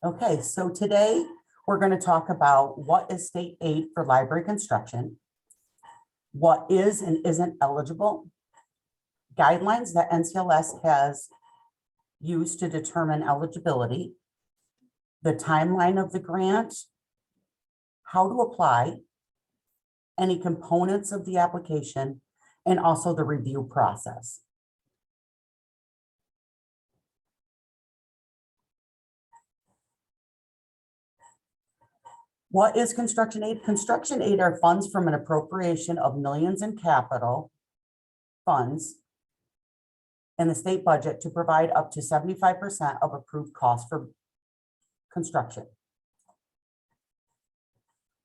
Okay, so today we're going to talk about what is state aid for library construction, what is and isn't eligible, guidelines that NCLS has used to determine eligibility, the timeline of the grant, how to apply, any components of the application, and also the review process. What is construction aid? Construction aid are funds from an appropriation of millions in capital funds in the state budget to provide up to 75% of approved costs for construction.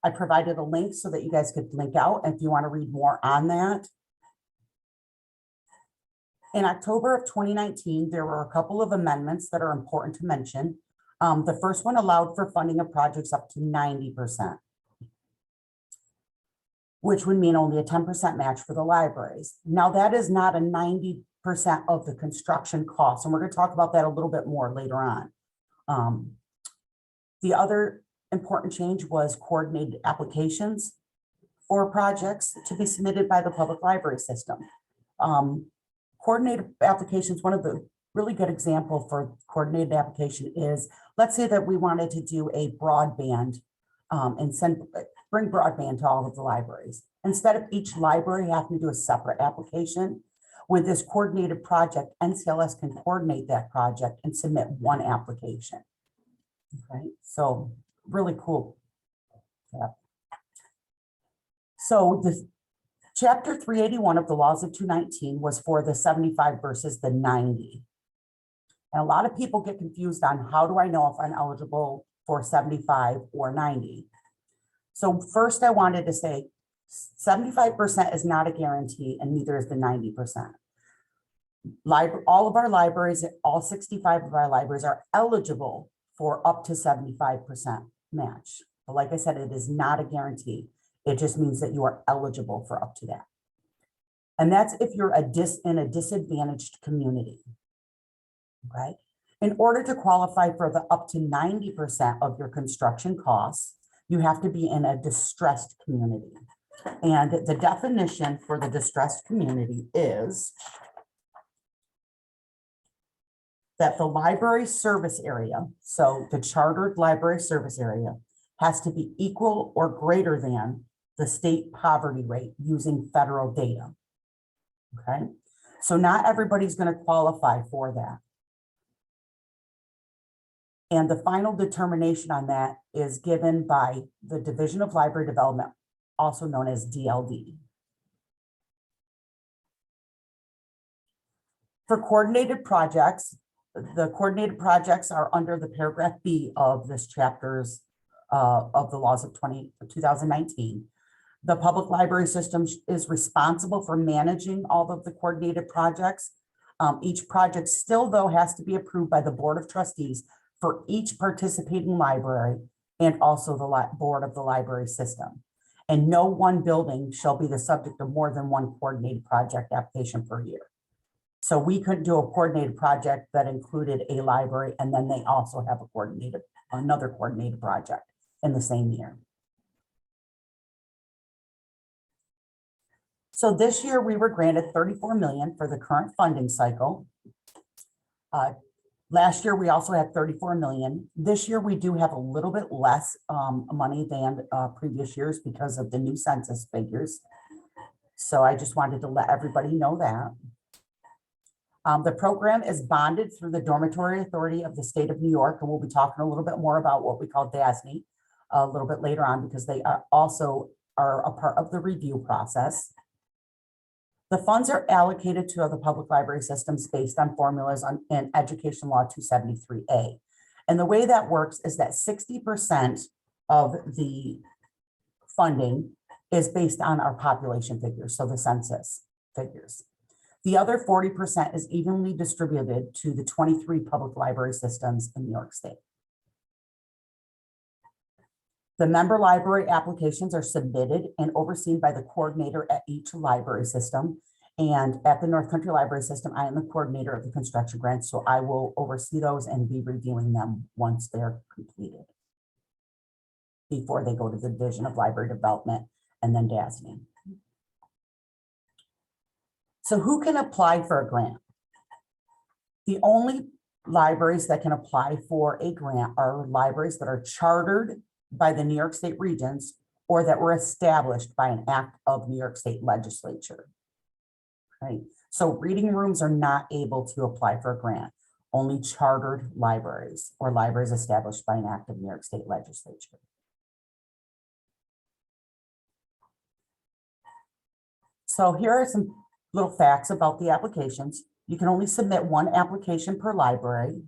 I provided a link so that you guys could link out if you want to read more on that. In October of 2019, there were a couple of amendments that are important to mention. The first one allowed for funding of projects up to 90%, which would mean only a 10% match for the libraries. Now that is not a 90% of the construction costs, and we're going to talk about that a little bit more later on. The other important change was coordinated applications for projects to be submitted by the public library system. Coordinated applications, one of the really good example for coordinated application is, let's say that we wanted to do a broadband and bring broadband to all of the libraries. Instead of each library having to do a separate application, with this coordinated project, NCLS can coordinate that project and submit one application. Okay, so really cool. Yeah. So the Chapter 381 of the laws of 219 was for the 75 versus the 90. And a lot of people get confused on how do I know if I'm eligible for 75 or 90. So first I wanted to say 75% is not a guarantee and neither is the 90%. All of our libraries, all 65 of our libraries are eligible for up to 75% match. But like I said, it is not a guarantee. It just means that you are eligible for up to that. And that's if you're in a disadvantaged community. Okay. In order to qualify for the up to 90% of your construction costs, you have to be in a distressed community. And the definition for the distressed community is that the library service area, so the chartered library service area, has to be equal or greater than the state poverty rate using federal data. Okay, so not everybody's going to qualify for that. And the final determination on that is given by the Division of Library Development, also known as DLD. For coordinated projects, the coordinated projects are under the paragraph B of this chapter's of the laws of 2019. The public library system is responsible for managing all of the coordinated projects. Each project still, though, has to be approved by the Board of Trustees for each participating library and also the board of the library system. And no one building shall be the subject of more than one coordinated project application per year. So we couldn't do a coordinated project that included a library and then they also have another coordinated project in the same year. So this year we were granted $34 million for the current funding cycle. Last year we also had $34 million. This year we do have a little bit less money than previous years because of the new census figures. So I just wanted to let everybody know that. The program is bonded through the Dormitory Authority of the State of New York, and we'll be talking a little bit more about what we call DASNY a little bit later on because they are also a part of the review process. The funds are allocated to the public library systems based on formulas in Education Law 273A. And the way that works is that 60% of the funding is based on our population figures, so the census figures. The other 40% is evenly distributed to the 23 public library systems in New York State. The member library applications are submitted and overseen by the coordinator at each library system. And at the North Country Library System, I am the coordinator of the construction grants, so I will oversee those and be reviewing them once they're completed, before they go to the Division of Library Development and then DASNY. So who can apply for a grant? The only libraries that can apply for a grant are libraries that are chartered by the New York State Regents or that were established by an act of New York State Legislature. Right? So reading rooms are not able to apply for a grant. Only chartered libraries or libraries established by an act of New York State Legislature. So here are some little facts about the applications. You can only submit one application per library.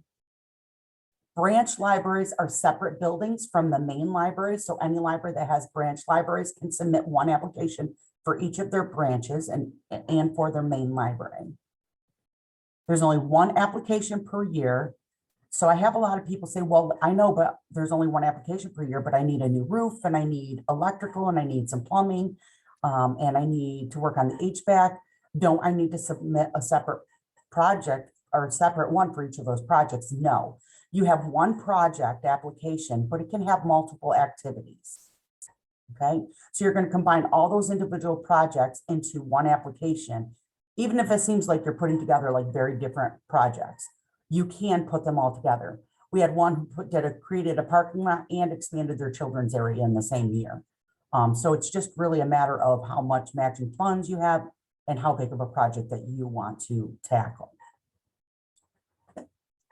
Branch libraries are separate buildings from the main library. So any library that has branch libraries can submit one application for each of their branches and for their main library. There's only one application per year. So I have a lot of people say, well, I know, but there's only one application per year, but I need a new roof and I need electrical and I need some plumbing and I need to work on the HVAC. Don't I need to submit a separate project or a separate one for each of those projects? No, you have one project application, but it can have multiple activities. Okay, so you're going to combine all those individual projects into one application, even if it seems like you're putting together like very different projects. You can put them all together. We had one who created a parking lot and expanded their children's area in the same year. So it's just really a matter of how much matching funds you have and how big of a project that you want to tackle.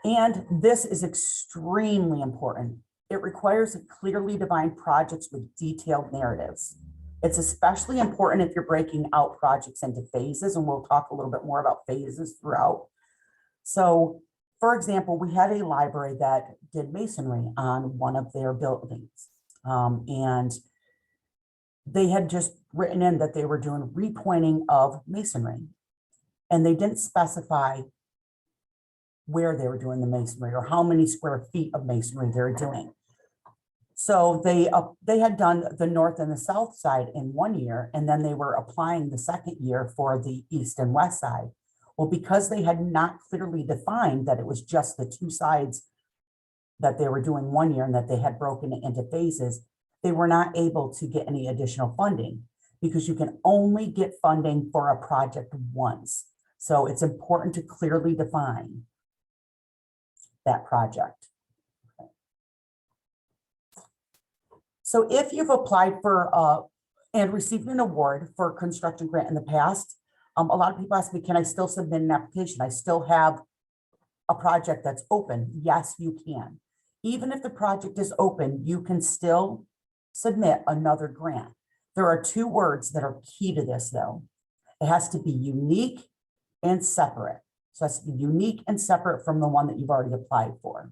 And this is extremely important. It requires clearly defined projects with detailed narratives. It's especially important if you're breaking out projects into phases, and we'll talk a little bit more about phases throughout. So, for example, we had a library that did masonry on one of their buildings, and they had just written in that they were doing repointing of masonry, and they didn't specify where they were doing the masonry or how many square feet of masonry they're doing. So they had done the north and the south side in one year, and then they were applying the second year for the east and west side. Well, because they had not clearly defined that it was just the two sides that they were doing one year and that they had broken it into phases, they were not able to get any additional funding because you can only get funding for a project once. So it's important to clearly define that project. So if you've applied for and received an award for a construction grant in the past, a lot of people ask me, can I still submit an application? I still have a project that's open. Yes, you can. Even if the project is open, you can still submit another grant. There are two words that are key to this though. It has to be unique and separate. So it has to be unique and separate from the one that you've already applied for.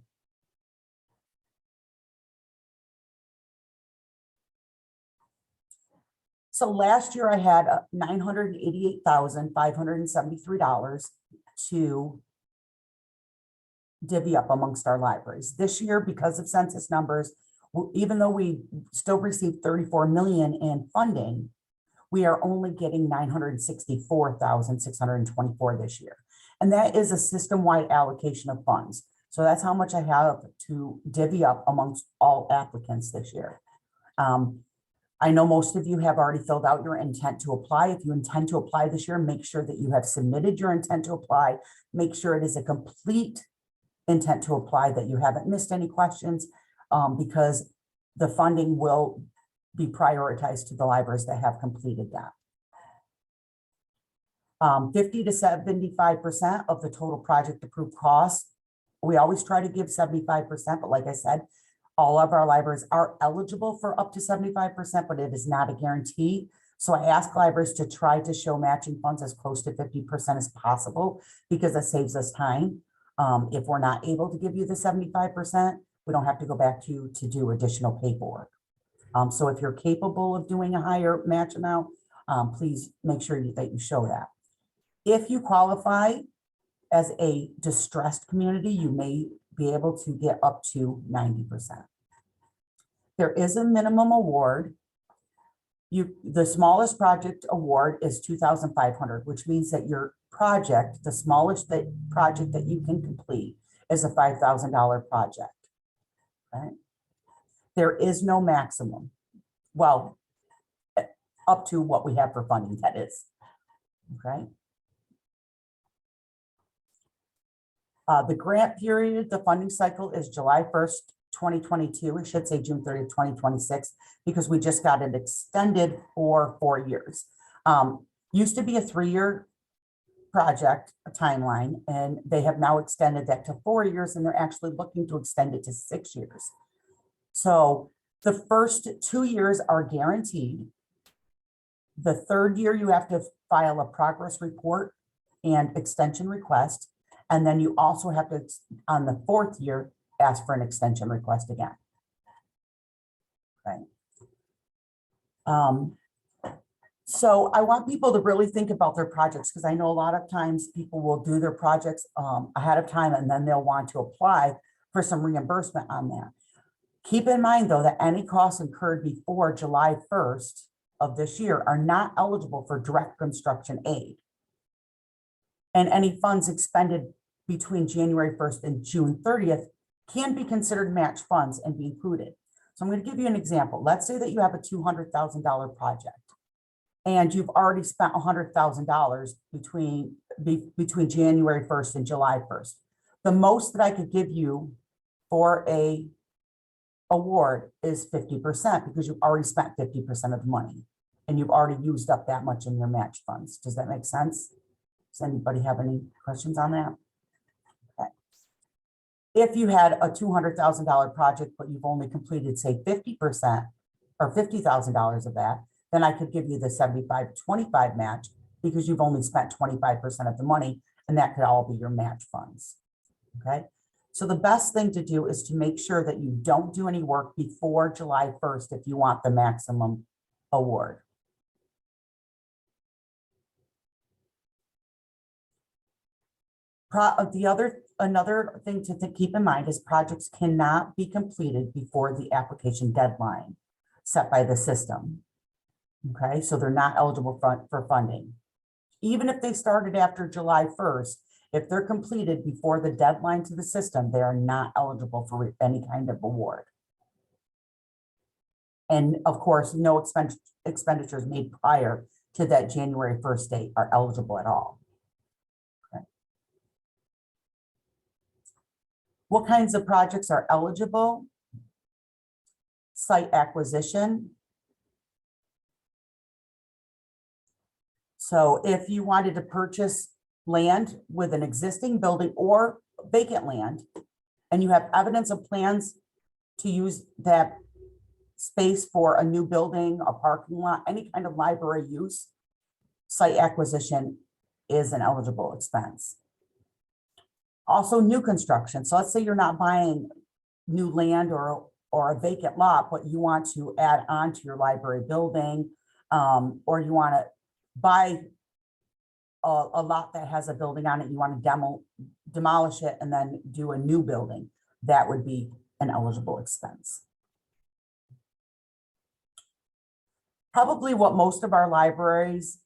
So last year I had $988,573 to divvy up amongst our libraries. This year, because of census numbers, even though we still received 34 million in funding, we are only getting 964,624 this year. And that is a system-wide allocation of funds. So that's how much I have to divvy up amongst all applicants this year. I know most of you have already filled out your intent to apply. If you intend to apply this year, make sure that you have submitted your intent to apply. Make sure it is a complete intent to apply, that you haven't missed any questions, because the funding will be prioritized to the libraries that have completed that. 50 to 75% of the total project approved costs. We always try to give 75%, but like I said, all of our libraries are eligible for up to 75%, but it is not a guarantee. So I ask libraries to try to show matching funds as close to 50% as possible, because it saves us time. If we're not able to give you the 75%, we don't have to go back to you to do additional paperwork. So if you're capable of doing a higher match amount, please make sure that you show that. If you qualify as a distressed community, you may be able to get up to 90%. There is a minimum award. The smallest project award is 2,500, which means that your project, the smallest project that you can complete is a $5,000 project. Right? There is no maximum. Well, up to what we have for funding, that is. Okay. The grant period, the funding cycle is July 1st, 2022. It should say June 30th, 2026, because we just got it extended for 4 years. Used to be a 3-year project, a timeline, and they have now extended that to 4 years, and they're actually looking to extend it to 6 years. So the first 2 years are guaranteed. The third year, you have to file a progress report and extension request. And then you also have to, on the 4th year, ask for an extension request again. Right. So I want people to really think about their projects, because I know a lot of times people will do their projects ahead of time, and then they'll want to apply for some reimbursement on that. Keep in mind, though, that any costs incurred before July 1st of this year are not eligible for direct construction aid. And any funds expended between January 1st and June 30th can be considered match funds and be included. So I'm going to give you an example. Let's say that you have a $200,000 project and you've already spent $100,000 between January 1st and July 1st. The most that I could give you for a award is 50%, because you've already spent 50% of the money and you've already used up that much in your match funds. Does that make sense? Does anybody have any questions on that? Okay. If you had a $200,000 project, but you've only completed, say, 50% or $50,000 of that, then I could give you the 75-25 match, because you've only spent 25% of the money, and that could all be your match funds. Okay. So the best thing to do is to make sure that you don't do any work before July 1st if you want the maximum award. Another thing to keep in mind is projects cannot be completed before the application deadline set by the system. Okay, so they're not eligible for funding. Even if they started after July 1st, if they're completed before the deadline to the system, they are not eligible for any kind of award. And of course, no expenditures made prior to that January 1st date are eligible at all. Okay. What kinds of projects are eligible? Site acquisition. So if you wanted to purchase land with an existing building or vacant land, and you have evidence of plans to use that space for a new building, a parking lot, any kind of library use, site acquisition is an eligible expense. Also, new construction. So let's say you're not buying new land or a vacant lot, but you want to add on to your library building, or you want to buy a lot that has a building on it, you want to demolish it and then do a new building. That would be an eligible expense. Probably what most of our libraries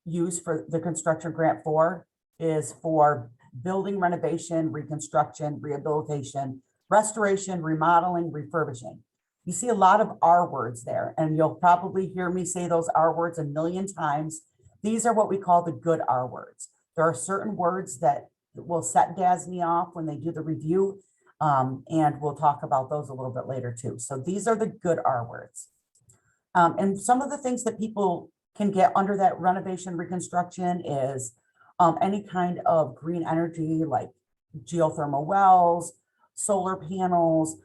use for the construction grant for is for building renovation, reconstruction, rehabilitation, restoration, remodeling, refurbishing. You see a lot of R words there, and you'll probably hear me say those R words a million times. These are what we call the good R words. There are certain words that will set DASNY off when they do the review, and we'll talk about those a little bit later too. So these are the good R words. And some of the things that people can get under that renovation reconstruction is any kind of green energy like geothermal wells, solar panels,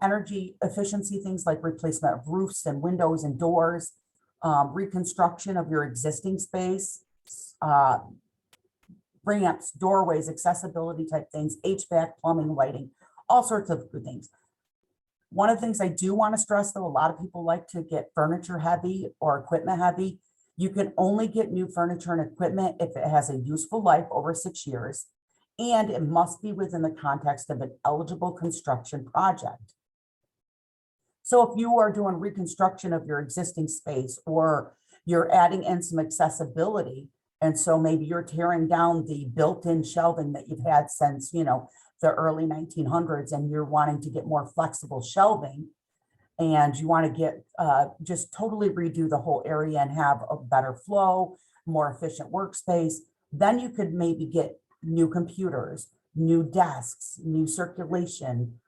energy efficiency, things like replacement of roofs and windows and doors, reconstruction of your existing space, ramps, doorways, accessibility type things, HVAC, plumbing, lighting, all sorts of good things. One of the things I do want to stress, though, a lot of people like to get furniture heavy or equipment heavy. You can only get new furniture and equipment if it has a useful life over 6 years, and it must be within the context of an eligible construction project. So if you are doing reconstruction of your existing space, or you're adding in some accessibility, and so maybe you're tearing down the built-in shelving that you've had since, the early 1900s, and you're wanting to get more flexible shelving, and you want to get just totally redo the whole area and have a better flow, more efficient workspace, then you could maybe get new computers, new desks, new circulation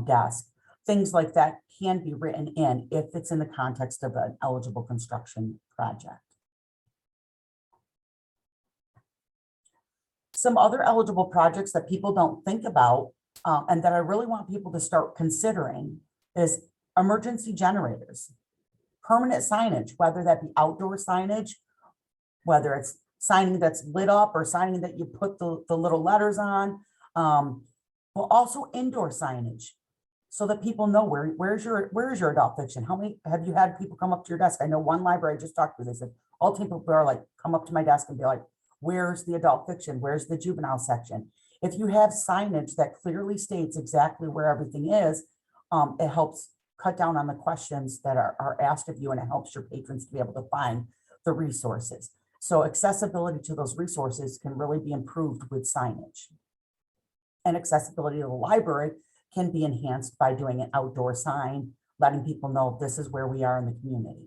desk, things like that can be written in if it's in the context of an eligible construction project. Some other eligible projects that people don't think about and that I really want people to start considering is emergency generators, permanent signage, whether that be outdoor signage, whether it's signing that's lit up or signing that you put the little letters on, but also indoor signage, so that people know where's your adult fiction. How many have you had people come up to your desk? I know one library I just talked to, they said all people are like, come up to my desk and be like, where's the adult fiction? Where's the juvenile section? If you have signage that clearly states exactly where everything is, it helps cut down on the questions that are asked of you, and it helps your patrons to be able to find the resources. So accessibility to those resources can really be improved with signage. And accessibility to the library can be enhanced by doing an outdoor sign, letting people know this is where we are in the community.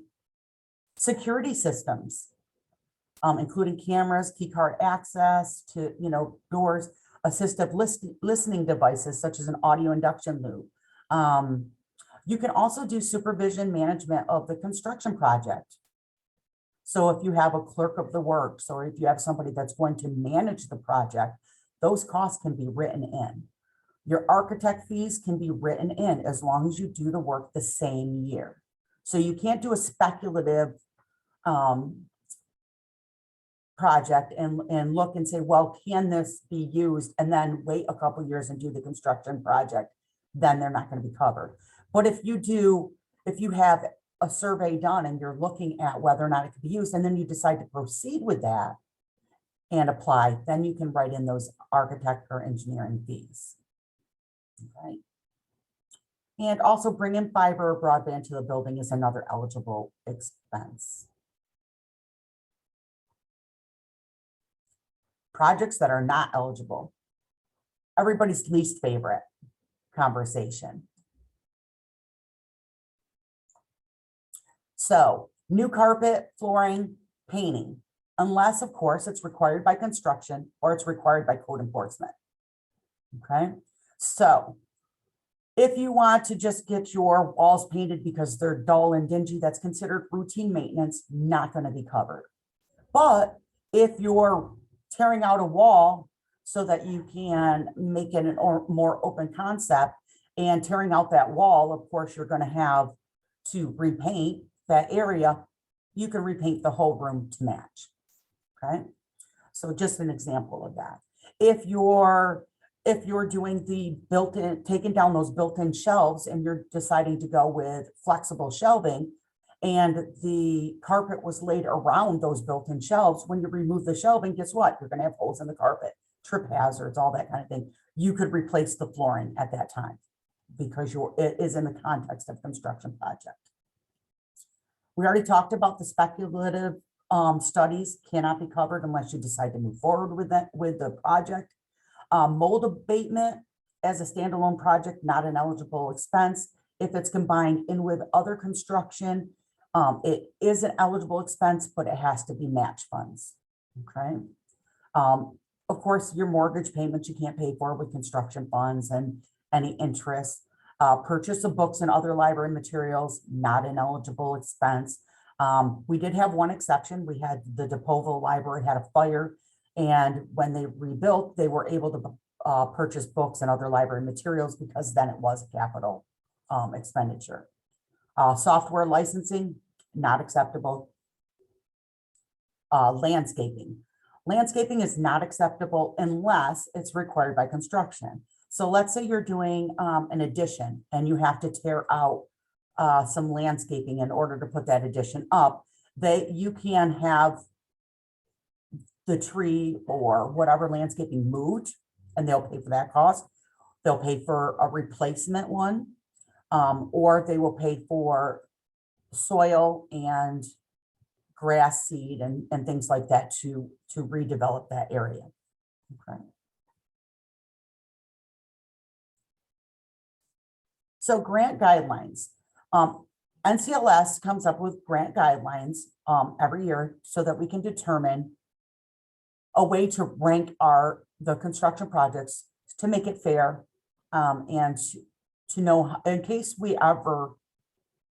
Security systems, including cameras, key card access to doors, assistive listening devices such as an audio induction loop. You can also do supervision management of the construction project. So if you have a clerk of the works, or if you have somebody that's going to manage the project, those costs can be written in. Your architect fees can be written in as long as you do the work the same year. So you can't do a speculative project and look and say, well, can this be used, and then wait a couple of years and do the construction project, then they're not going to be covered. But if you have a survey done and you're looking at whether or not it could be used, and then you decide to proceed with that and apply, then you can write in those architect or engineering fees. Okay. And also bringing fiber or broadband to the building is another eligible expense. Projects that are not eligible. Everybody's least favorite conversation. So new carpet, flooring, painting, unless of course it's required by construction or it's required by code enforcement. Okay, so if you want to just get your walls painted because they're dull and dingy, that's considered routine maintenance, not going to be covered. But if you're tearing out a wall so that you can make it a more open concept, and tearing out that wall, of course, you're going to have to repaint that area. You can repaint the whole room to match. Okay, so just an example of that. If you're doing the built-in, taking down those built-in shelves, and you're deciding to go with flexible shelving, and the carpet was laid around those built-in shelves, when you remove the shelving, guess what? You're going to have holes in the carpet, trip hazards, all that kind of thing. You could replace the flooring at that time because it is in the context of construction project. We already talked about the speculative studies cannot be covered unless you decide to move forward with the project. Mold abatement as a standalone project, not an eligible expense. If it's combined in with other construction, it is an eligible expense, but it has to be match funds. Okay. Of course, your mortgage payments you can't pay for with construction funds and any interest. Purchase of books and other library materials, not an eligible expense. We did have one exception. We had the DePovo Library had a fire, and when they rebuilt, they were able to purchase books and other library materials because then it was a capital expenditure. Software licensing, not acceptable. Landscaping. Landscaping is not acceptable unless it's required by construction. So let's say you're doing an addition and you have to tear out some landscaping in order to put that addition up. You can have the tree or whatever landscaping moved, and they'll pay for that cost. They'll pay for a replacement one. or they will pay for soil and grass seed and things like that to redevelop that area. Okay. So grant guidelines. NCLS comes up with grant guidelines every year so that we can determine a way to rank the construction projects to make it fair, and to know in case we ever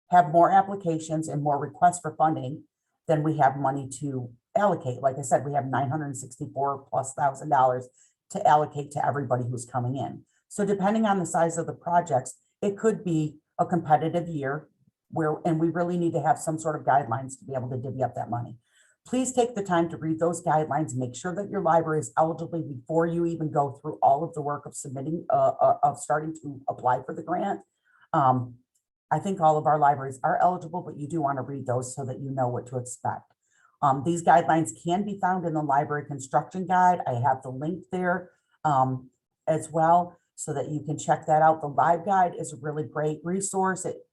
have more applications and more requests for funding, then we have money to allocate. Like I said, we have $964,000+ to allocate to everybody who's coming in. So depending on the size of the projects, it could be a competitive year and we really need to have some sort of guidelines to be able to divvy up that money. Please take the time to read those guidelines, make sure that your library is eligible before you even go through all of the work of submitting, of starting to apply for the grant. I think all of our libraries are eligible, but you do want to read those so that you know what to expect. These guidelines can be found in the library construction guide. I have the link there as well, so that you can check that out. The live guide is a really great resource. It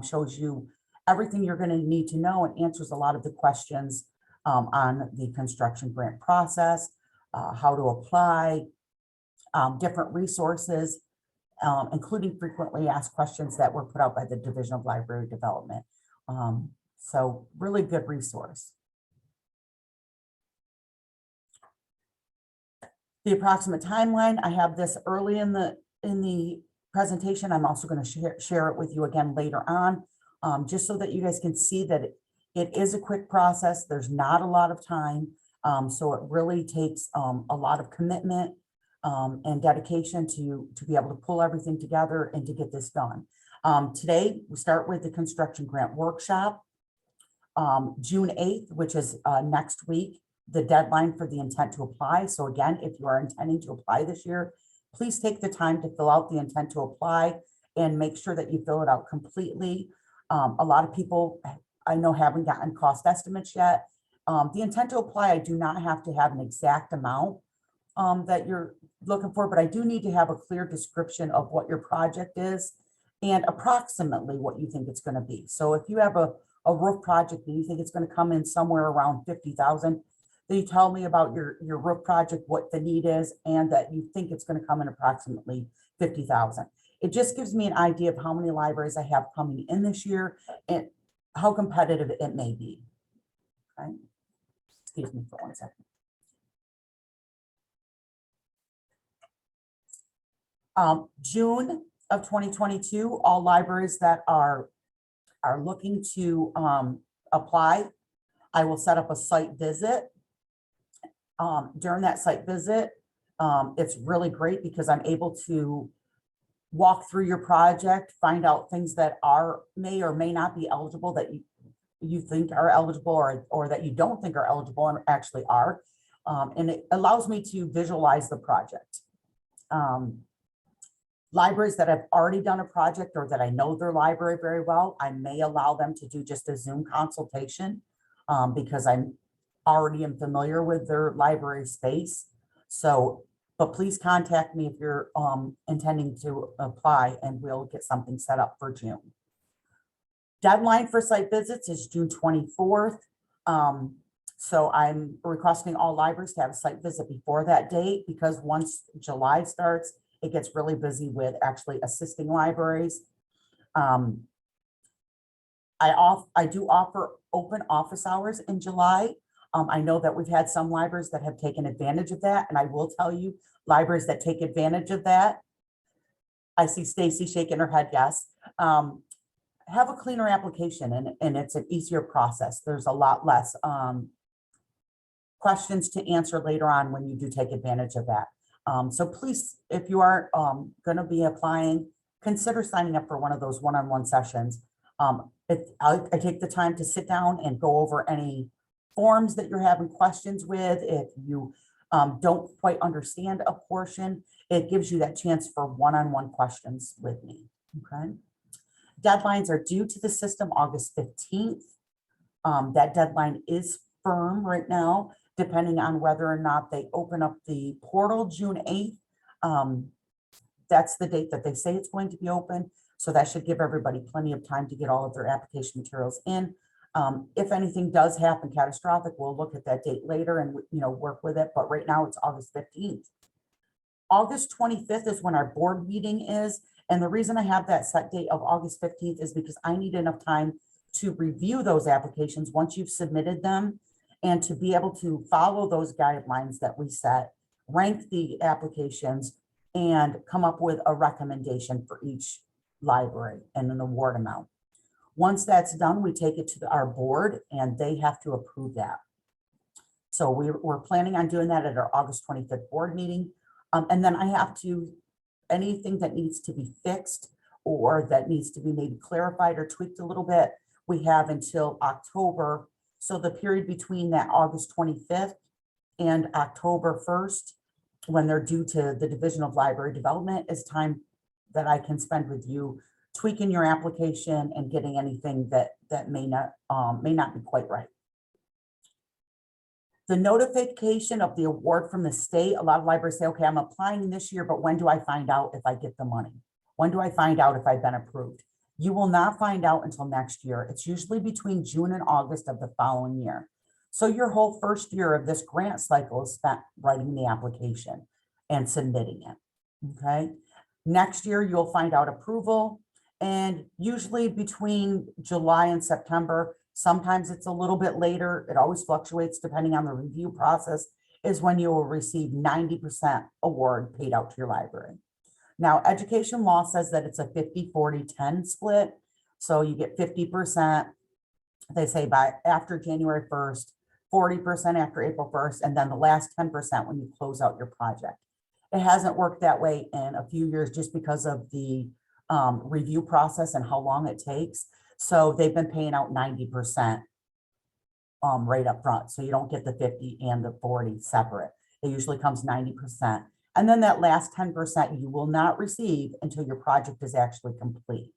shows you everything you're going to need to know and answers a lot of the questions on the construction grant process, how to apply, different resources, including frequently asked questions that were put out by the Division of Library Development. So really good resource. The approximate timeline, I have this early in the presentation. I'm also going to share it with you again later on, just so that you guys can see that it is a quick process. There's not a lot of time. So it really takes a lot of commitment and dedication to be able to pull everything together and to get this done. Today, we start with the construction grant workshop. June 8th, which is next week, the deadline for the intent to apply. So again, if you are intending to apply this year, please take the time to fill out the intent to apply and make sure that you fill it out completely. A lot of people I know haven't gotten cost estimates yet. The intent to apply, I do not have to have an exact amount that you're looking for, but I do need to have a clear description of what your project is and approximately what you think it's going to be. So if you have a roof project and you think it's going to come in somewhere around 50,000, then you tell me about your roof project, what the need is, and that you think it's going to come in approximately 50,000. It just gives me an idea of how many libraries I have coming in this year and how competitive it may be. Okay. Excuse me for 1 second. June of 2022, all libraries that are looking to apply, I will set up a site visit. During that site visit, it's really great because I'm able to walk through your project, find out things that may or may not be eligible that you think are eligible or that you don't think are eligible and actually are. And it allows me to visualize the project. Libraries that have already done a project or that I know their library very well, I may allow them to do just a Zoom consultation because I'm already am familiar with their library space. So, but please contact me if you're intending to apply and we'll get something set up for June. Deadline for site visits is June 24th. So I'm requesting all libraries to have a site visit before that date because once July starts, it gets really busy with actually assisting libraries. I do offer open office hours in July. I know that we've had some libraries that have taken advantage of that. And I will tell you, libraries that take advantage of that, I see Stacy shaking her head, yes, have a cleaner application and it's an easier process. There's a lot less questions to answer later on when you do take advantage of that. So please, if you are going to be applying, consider signing up for one of those one-on-one sessions. I take the time to sit down and go over any forms that you're having questions with. If you don't quite understand a portion, it gives you that chance for one-on-one questions with me, okay? Deadlines are due to the system August 15th. That deadline is firm right now, depending on whether or not they open up the portal June 8th. That's the date that they say it's going to be open. So that should give everybody plenty of time to get all of their application materials in. If anything does happen catastrophic, we'll look at that date later and, work with it. But right now it's August 15th. August 25th is when our board meeting is. And the reason I have that set date of August 15th is because I need enough time to review those applications once you've submitted them and to be able to follow those guidelines that we set, rank the applications, and come up with a recommendation for each library and an award amount. Once that's done, we take it to our board and they have to approve that. So we're planning on doing that at our August 25th board meeting. And then I have to, anything that needs to be fixed or that needs to be maybe clarified or tweaked a little bit, we have until October. So the period between that August 25th and October 1st, when they're due to the Division of Library Development, is time that I can spend with you tweaking your application and getting anything that may not be quite right. The notification of the award from the state, a lot of libraries say, okay, I'm applying this year, but when do I find out if I get the money? When do I find out if I've been approved? You will not find out until next year. It's usually between June and August of the following year. So your whole first year of this grant cycle is spent writing the application and submitting it, okay? Next year, you'll find out approval, and usually between July and September, sometimes it's a little bit later, it always fluctuates depending on the review process, is when you will receive 90% award paid out to your library. Now, education law says that it's a 50-40-10 split. So you get 50%, they say by after January 1st, 40% after April 1st, and then the last 10% when you close out your project. It hasn't worked that way in a few years just because of the review process and how long it takes. So they've been paying out 90% right up front. So you don't get the 50 and the 40 separate. It usually comes 90%. And then that last 10% you will not receive until your project is actually complete.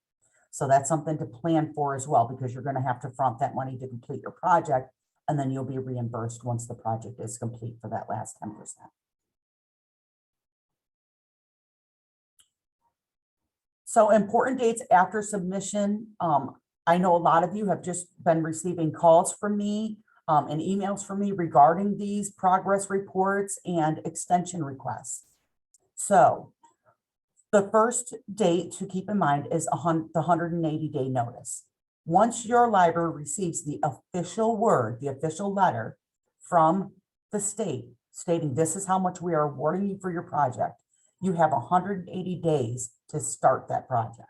So that's something to plan for as well, because you're going to have to front that money to complete your project, and then you'll be reimbursed once the project is complete for that last 10%. So important dates after submission. I know a lot of you have just been receiving calls from me and emails from me regarding these progress reports and extension requests. So the first date to keep in mind is the 180-day notice. Once your library receives the official word, the official letter from the state stating this is how much we are awarding you for your project, you have 180 days to start that project.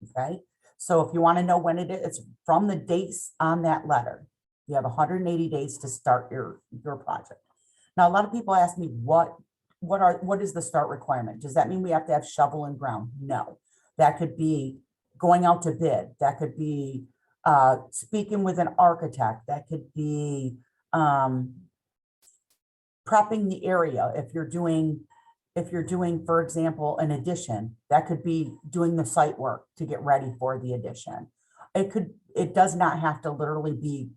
Okay, so if you want to know when it is, it's from the dates on that letter. You have 180 days to start your project. Now, a lot of people ask me, what is the start requirement? Does that mean we have to have shovel in ground? No, that could be going out to bid. That could be speaking with an architect. That could be prepping the area. If you're doing, for example, an addition, that could be doing the site work to get ready for the addition. It does not have to literally be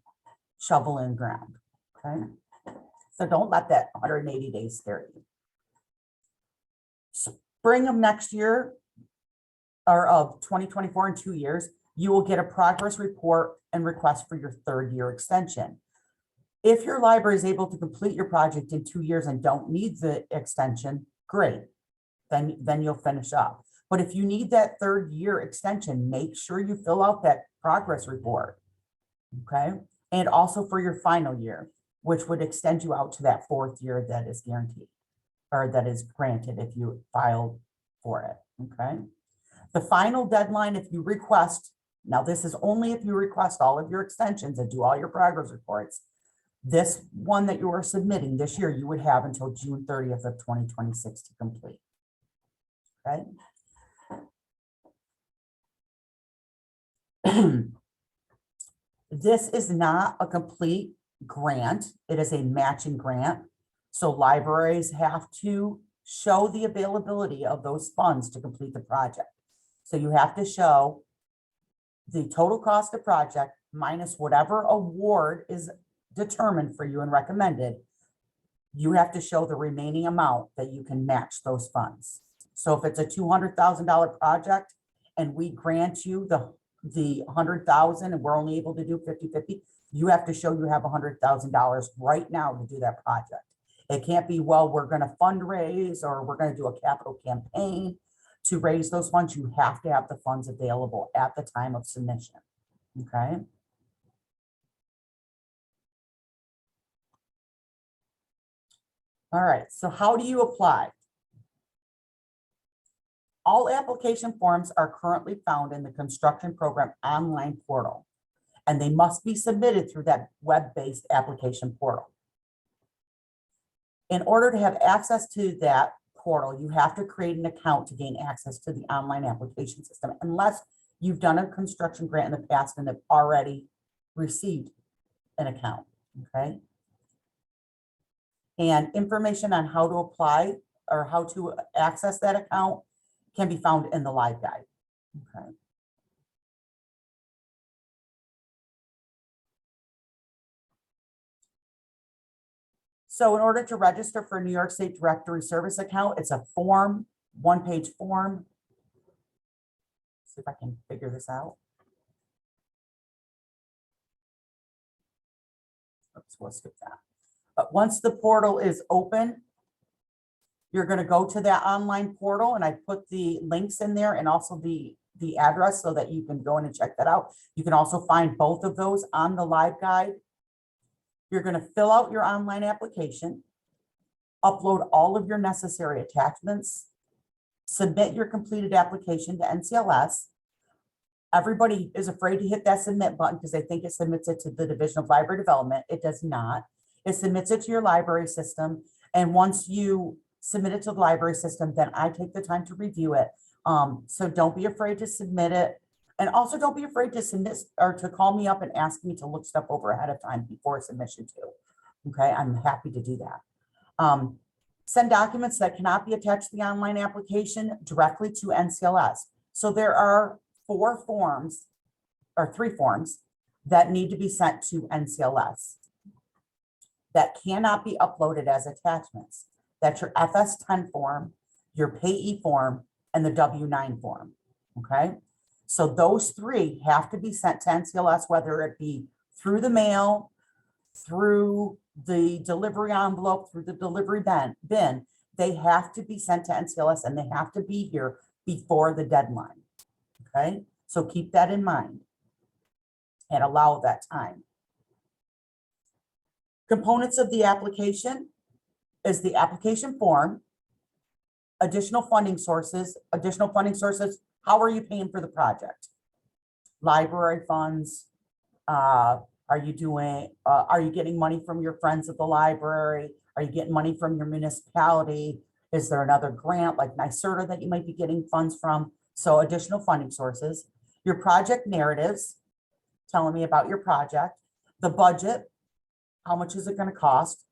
shovel in ground, okay? So don't let that 180 days scare you. Spring of next year, or of 2024, in 2 years, you will get a progress report and request for your third year extension. If your library is able to complete your project in 2 years and don't need the extension, great, then you'll finish up. But if you need that third year extension, make sure you fill out that progress report, okay? And also for your final year, which would extend you out to that fourth year that is guaranteed, or that is granted if you filed for it, okay? The final deadline, if you request, now this is only if you request all of your extensions and do all your progress reports, this one that you are submitting this year, you would have until June 30th of 2026 to complete, okay? This is not a complete grant. It is a matching grant. So libraries have to show the availability of those funds to complete the project. So you have to show the total cost of project minus whatever award is determined for you and recommended. You have to show the remaining amount that you can match those funds. So if it's a $200,000 project and we grant you the 100,000 and we're only able to do 50-50, you have to show you have $100,000 right now to do that project. It can't be, well, we're going to fundraise or we're going to do a capital campaign to raise those funds. You have to have the funds available at the time of submission. Okay. All right. So how do you apply? All application forms are currently found in the construction program online portal, and they must be submitted through that web-based application portal. In order to have access to that portal, you have to create an account to gain access to the online application system, unless you've done a construction grant in the past and have already received an account, okay? And information on how to apply or how to access that account can be found in the live guide, okay? So in order to register for a New York State Directory Service account, it's a form, one-page form. See if I can figure this out. Oops, we'll skip that. But once the portal is open, you're going to go to that online portal, and I put the links in there and also the address so that you can go in and check that out. You can also find both of those on the live guide. You're going to fill out your online application, upload all of your necessary attachments, submit your completed application to NCLS. Everybody is afraid to hit that submit button because they think it submits it to the Division of Library Development. It does not. It submits it to your library system. And once you submit it to the library system, then I take the time to review it. So don't be afraid to submit it. And also don't be afraid to submit or to call me up and ask me to look stuff over ahead of time before submission too. Okay, I'm happy to do that. Send documents that cannot be attached to the online application directly to NCLS. So there are 4 forms or 3 forms that need to be sent to NCLS that cannot be uploaded as attachments. That's your FS-10 form, your payee form, and the W-9 form, okay? So those 3 have to be sent to NCLS, whether it be through the mail, through the delivery envelope, through the delivery bin. They have to be sent to NCLS and they have to be here before the deadline, okay? So keep that in mind and allow that time. Components of the application is the application form, additional funding sources. How are you paying for the project? Library funds. Are you getting money from your friends at the library? Are you getting money from your municipality? Is there another grant like NYSERDA that you might be getting funds from? So additional funding sources. Your project narratives, telling me about your project. The budget, how much is it going to cost?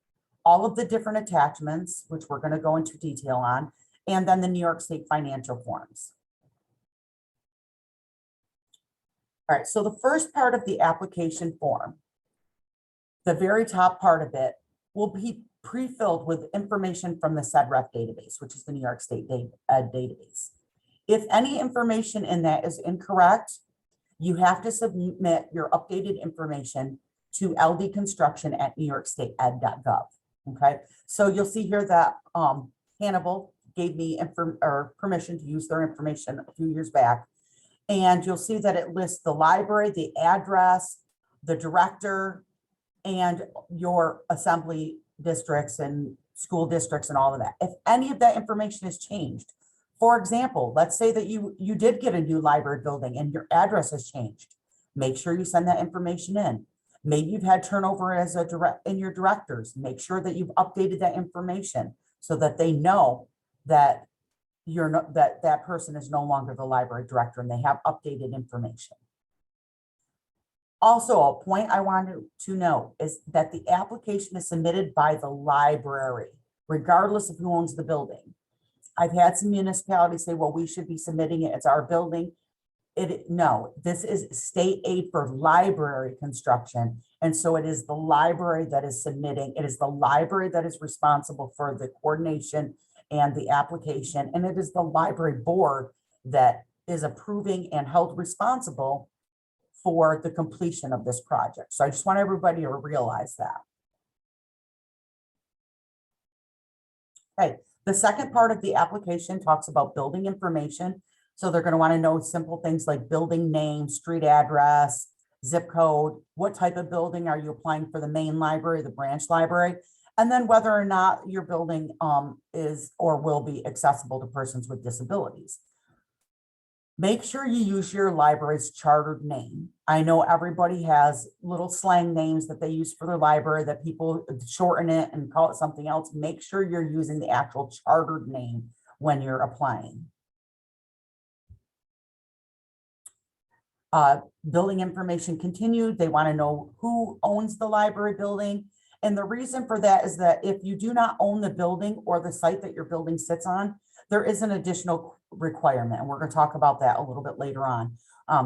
All of the different attachments, which we're going to go into detail on, and then the New York State financial forms. All right, so the first part of the application form, the very top part of it, will be pre-filled with information from the SEDREF database, which is the New York State database. If any information in that is incorrect, you have to submit your updated information to ldconstruction@newyorkstate.ed.gov. Okay, so you'll see here that Hannibal gave me permission to use their information a few years back. And you'll see that it lists the library, the address, the director, and your assembly districts and school districts and all of that. If any of that information is changed, for example, let's say that you did get a new library building and your address has changed, make sure you send that information in. Maybe you've had turnover in your directors. Make sure that you've updated that information so that they know that that person is no longer the library director and they have updated information. Also, a point I wanted to note is that the application is submitted by the library, regardless of who owns the building. I've had some municipalities say, well, we should be submitting it. It's our building. No, this is state aid for library construction. And so it is the library that is submitting. It is the library that is responsible for the coordination and the application. And it is the library board that is approving and held responsible for the completion of this project. So I just want everybody to realize that. Okay, the second part of the application talks about building information. So they're going to want to know simple things like building name, street address, zip code, what type of building are you applying for, the main library, the branch library, and then whether or not your building is or will be accessible to persons with disabilities. Make sure you use your library's chartered name. I know everybody has little slang names that they use for their library that people shorten it and call it something else. Make sure you're using the actual chartered name when you're applying. Building information continued. They want to know who owns the library building. And the reason for that is that if you do not own the building or the site that your building sits on, there is an additional requirement. And we're going to talk about that a little bit later on.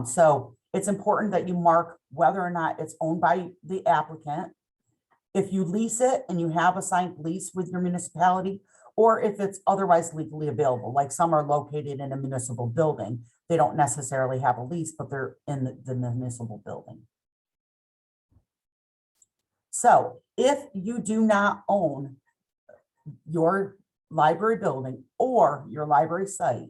So it's important that you mark whether or not it's owned by the applicant. If you lease it and you have a signed lease with your municipality, or if it's otherwise legally available, like some are located in a municipal building. They don't necessarily have a lease, but they're in the municipal building. So if you do not own your library building or your library site,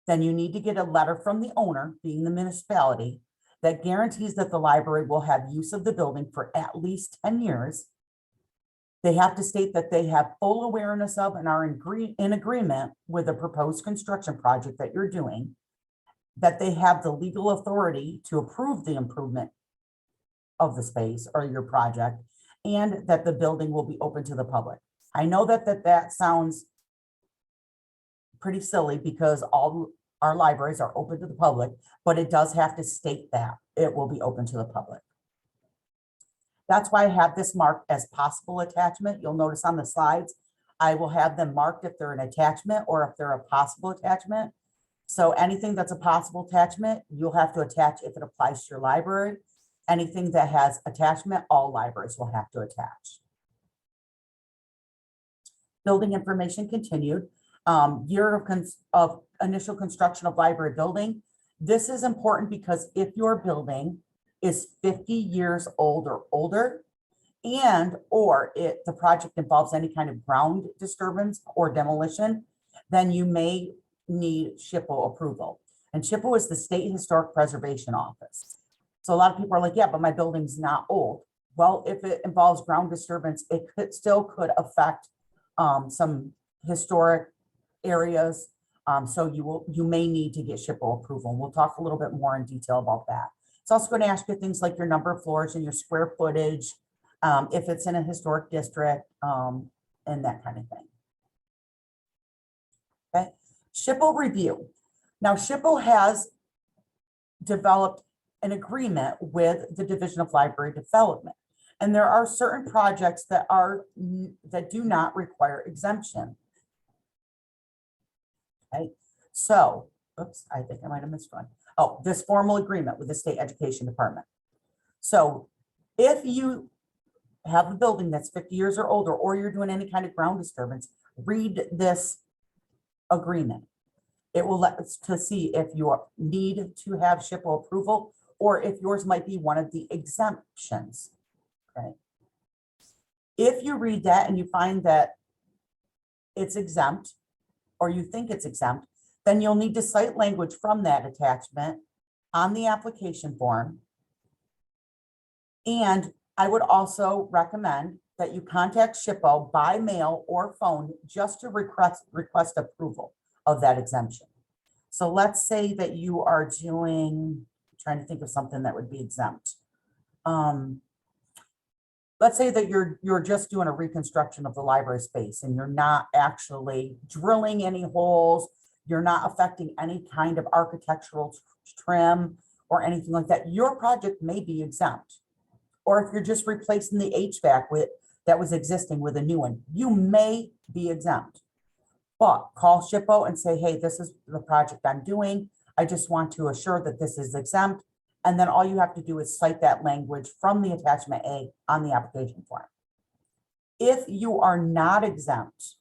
then you need to get a letter from the owner, being the municipality, that guarantees that the library will have use of the building for at least 10 years. They have to state that they have full awareness of and are in agreement with the proposed construction project that you're doing, that they have the legal authority to approve the improvement of the space or your project, and that the building will be open to the public. I know that sounds pretty silly because all our libraries are open to the public, but it does have to state that it will be open to the public. That's why I have this marked as possible attachment. You'll notice on the slides, I will have them marked if they're an attachment or if they're a possible attachment. So anything that's a possible attachment, you'll have to attach if it applies to your library. Anything that has attachment, all libraries will have to attach. Building information continued. Year of initial construction of library building. This is important because if your building is 50 years old or older, and or the project involves any kind of ground disturbance or demolition, then you may need SHPO approval. And SHPO is the State Historic Preservation Office. So a lot of people are like, yeah, but my building's not old. Well, if it involves ground disturbance, it still could affect some historic areas. So you may need to get SHPO approval. And we'll talk a little bit more in detail about that. It's also going to ask you things like your number of floors and your square footage, if it's in a historic district, and that kind of thing. Okay, SHPO review. Now, SHPO has developed an agreement with the Division of Library Development, and there are certain projects that do not require exemption. Okay, so, oops, I think I might have missed one. Oh, this formal agreement with the State Education Department. So if you have a building that's 50 years or older, or you're doing any kind of ground disturbance, read this agreement. It will let us to see if you need to have SHPO approval or if yours might be one of the exemptions. Okay. If you read that and you find that it's exempt, or you think it's exempt, then you'll need to cite language from that attachment on the application form. And I would also recommend that you contact SHPO by mail or phone just to request approval of that exemption. So let's say that you are doing, I'm trying to think of something that would be exempt. Let's say that you're just doing a reconstruction of the library space and you're not actually drilling any holes. You're not affecting any kind of architectural trim or anything like that. Your project may be exempt. Or if you're just replacing the HVAC that was existing with a new one, you may be exempt. But call SHPO and say, hey, this is the project I'm doing. I just want to assure that this is exempt. And then all you have to do is cite that language from the attachment A on the application form. If you are not exempt,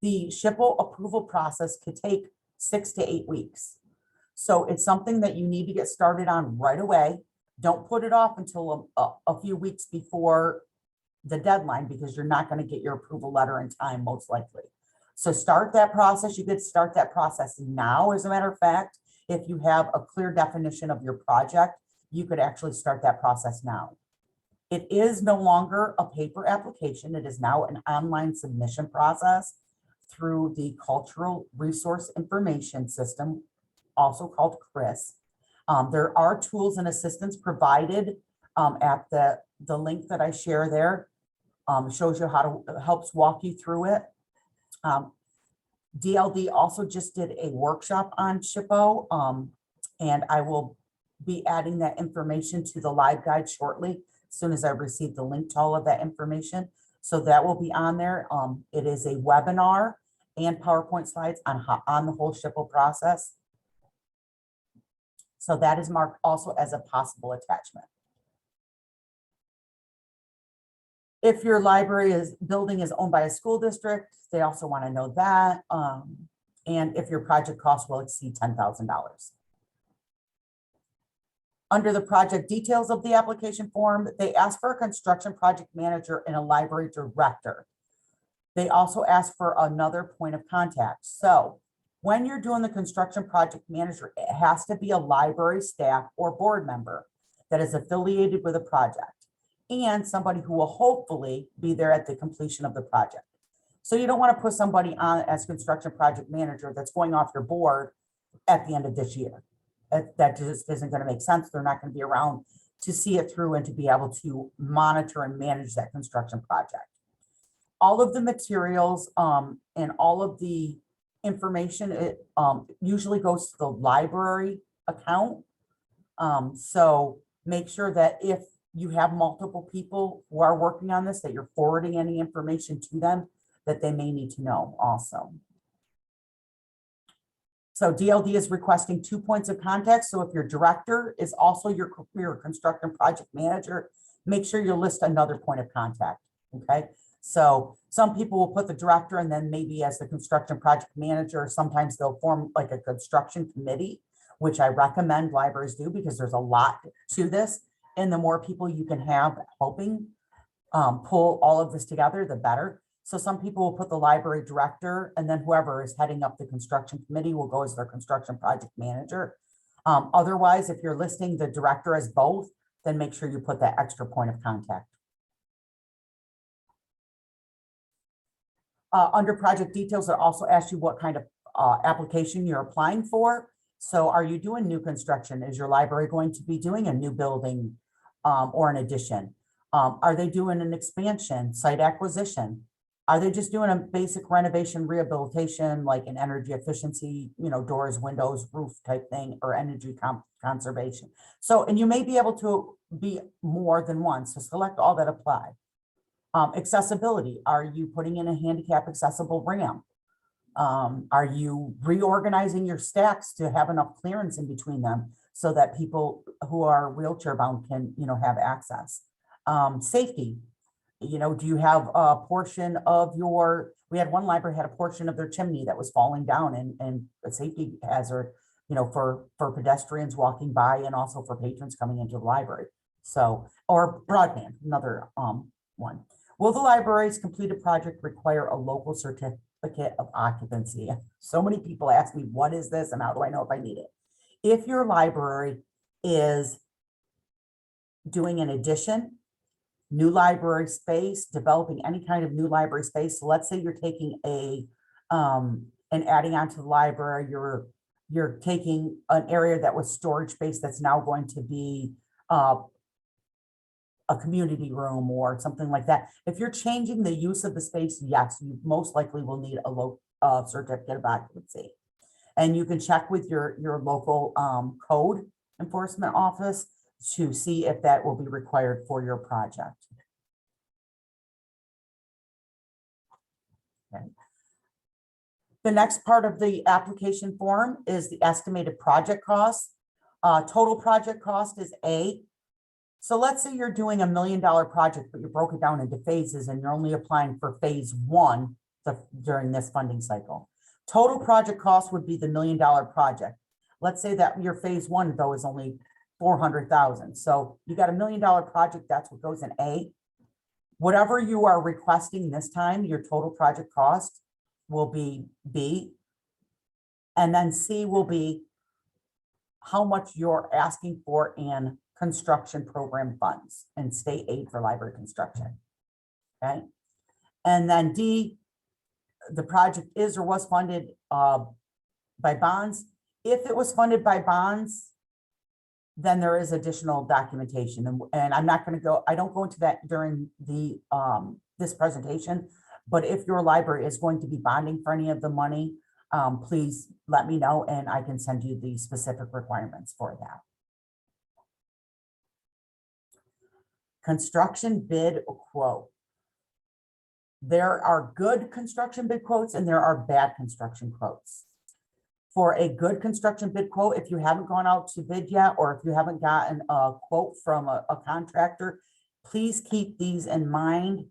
the SHPO approval process could take 6 to 8 weeks. So it's something that you need to get started on right away. Don't put it off until a few weeks before the deadline, because you're not going to get your approval letter in time, most likely. So start that process. You could start that process now. As a matter of fact, if you have a clear definition of your project, you could actually start that process now. It is no longer a paper application. It is now an online submission process through the Cultural Resource Information System, also called CRIS. There are tools and assistance provided at the link that I share there. Shows you how to, helps walk you through it. DLD also just did a workshop on SHPO, and I will be adding that information to the live guide shortly, as soon as I receive the link to all of that information. So that will be on there. It is a webinar and PowerPoint slides on the whole SHPO process. So that is marked also as a possible attachment. If your building is owned by a school district, they also want to know that. And if your project cost will exceed $10,000. Under the project details of the application form, they ask for a construction project manager and a library director. They also ask for another point of contact. So when you're doing the construction project manager, it has to be a library staff or board member that is affiliated with a project, and somebody who will hopefully be there at the completion of the project. So you don't want to put somebody on as construction project manager that's going off your board at the end of this year. That just isn't going to make sense. They're not going to be around to see it through and to be able to monitor and manage that construction project. All of the materials and all of the information, it usually goes to the library account. So make sure that if you have multiple people who are working on this, that you're forwarding any information to them that they may need to know also. So DLD is requesting 2 points of contact. So if your director is also your construction project manager, make sure you list another point of contact, okay? So some people will put the director and then maybe as the construction project manager, sometimes they'll form like a construction committee, which I recommend libraries do because there's a lot to this. And the more people you can have helping pull all of this together, the better. So some people will put the library director, and then whoever is heading up the construction committee will go as their construction project manager. Otherwise, if you're listing the director as both, then make sure you put that extra point of contact. Under project details, it also asks you what kind of application you're applying for. So are you doing new construction? Is your library going to be doing a new building or an addition? Are they doing an expansion, site acquisition? Are they just doing a basic renovation rehabilitation, like an energy efficiency, you know, doors, windows, roof type thing, or energy conservation? So, and you may be able to be more than one. So select all that apply. Accessibility, are you putting in a handicap accessible ramp? Are you reorganizing your stacks to have enough clearance in between them so that people who are wheelchair bound can, you know, have access? Safety, you know, do you have a portion of your, we had one library had a portion of their chimney that was falling down and a safety hazard, you know, for pedestrians walking by and also for patrons coming into the library. So, or broadband, another one. Will the library's completed project require a local certificate of occupancy? So many people ask me, what is this and how do I know if I need it? If your library is doing an addition, new library space, developing any kind of new library space. So let's say you're taking a and adding onto the library, you're taking an area that was storage space that's now going to be a community room or something like that. If you're changing the use of the space, yes, you most likely will need a local certificate of occupancy. And you can check with your local code enforcement office to see if that will be required for your project. Okay. The next part of the application form is the estimated project cost. Total project cost is A. So let's say you're doing $1 million project, but you broke it down into phases and you're only applying for phase one during this funding cycle. Total project cost would be the $1 million project. Let's say that your phase one though is only 400,000. So you got $1 million project, that's what goes in A. Whatever you are requesting this time, your total project cost will be B. And then C will be how much you're asking for in construction program funds and state aid for library construction. Okay. And then D, the project is or was funded by bonds. If it was funded by bonds, then there is additional documentation. And I'm not going to go, I don't go into that during the this presentation, but if your library is going to be bonding for any of the money, please let me know and I can send you the specific requirements for that. Construction bid quote. There are good construction bid quotes and there are bad construction quotes. For a good construction bid quote, if you haven't gone out to bid yet, or if you haven't gotten a quote from a contractor, please keep these in mind.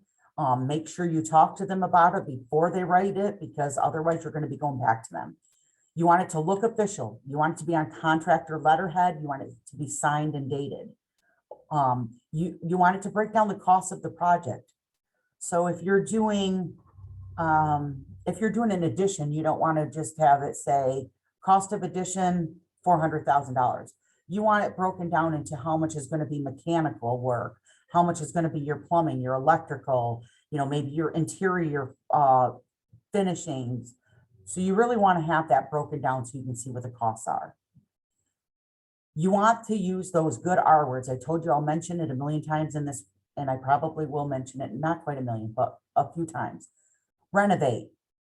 Make sure you talk to them about it before they write it, because otherwise you're going to be going back to them. You want it to look official. You want it to be on contractor letterhead. You want it to be signed and dated. You want it to break down the cost of the project. So if you're doing an addition, you don't want to just have it say cost of addition, $400,000. You want it broken down into how much is going to be mechanical work, how much is going to be your plumbing, your electrical, maybe your interior finishings. So you really want to have that broken down so you can see what the costs are. You want to use those good R words. I told you I'll mention it a million times in this, and I probably will mention it, not quite a million, but a few times. Renovate,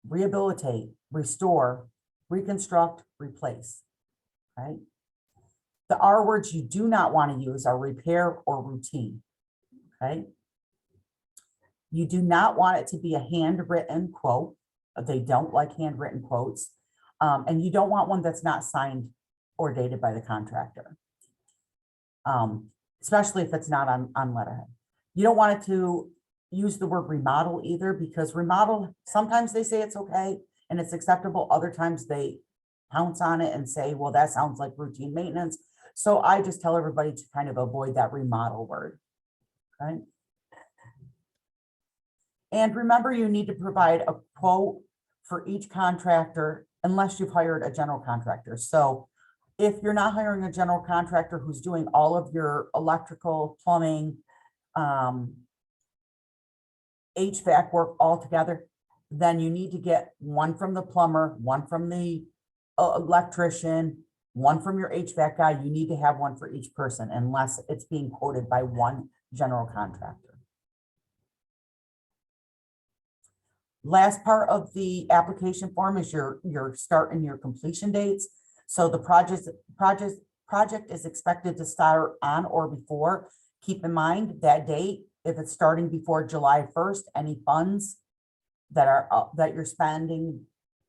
rehabilitate, restore, reconstruct, replace, right? The R words you do not want to use are repair or routine, okay? You do not want it to be a handwritten quote. They don't like handwritten quotes. And you don't want one that's not signed or dated by the contractor, especially if it's not on letterhead. You don't want it to use the word remodel either, because remodel, sometimes they say it's okay and it's acceptable. Other times they pounce on it and say, well, that sounds like routine maintenance. So I just tell everybody to kind of avoid that remodel word, right? And remember, you need to provide a quote for each contractor unless you've hired a general contractor. So if you're not hiring a general contractor who's doing all of your electrical, plumbing, HVAC work all together, then you need to get one from the plumber, one from the electrician, one from your HVAC guy. You need to have one for each person unless it's being quoted by one general contractor. Last part of the application form is your start and your completion dates. So the project is expected to start on or before. Keep in mind that date. If it's starting before July 1st, any funds that you're spending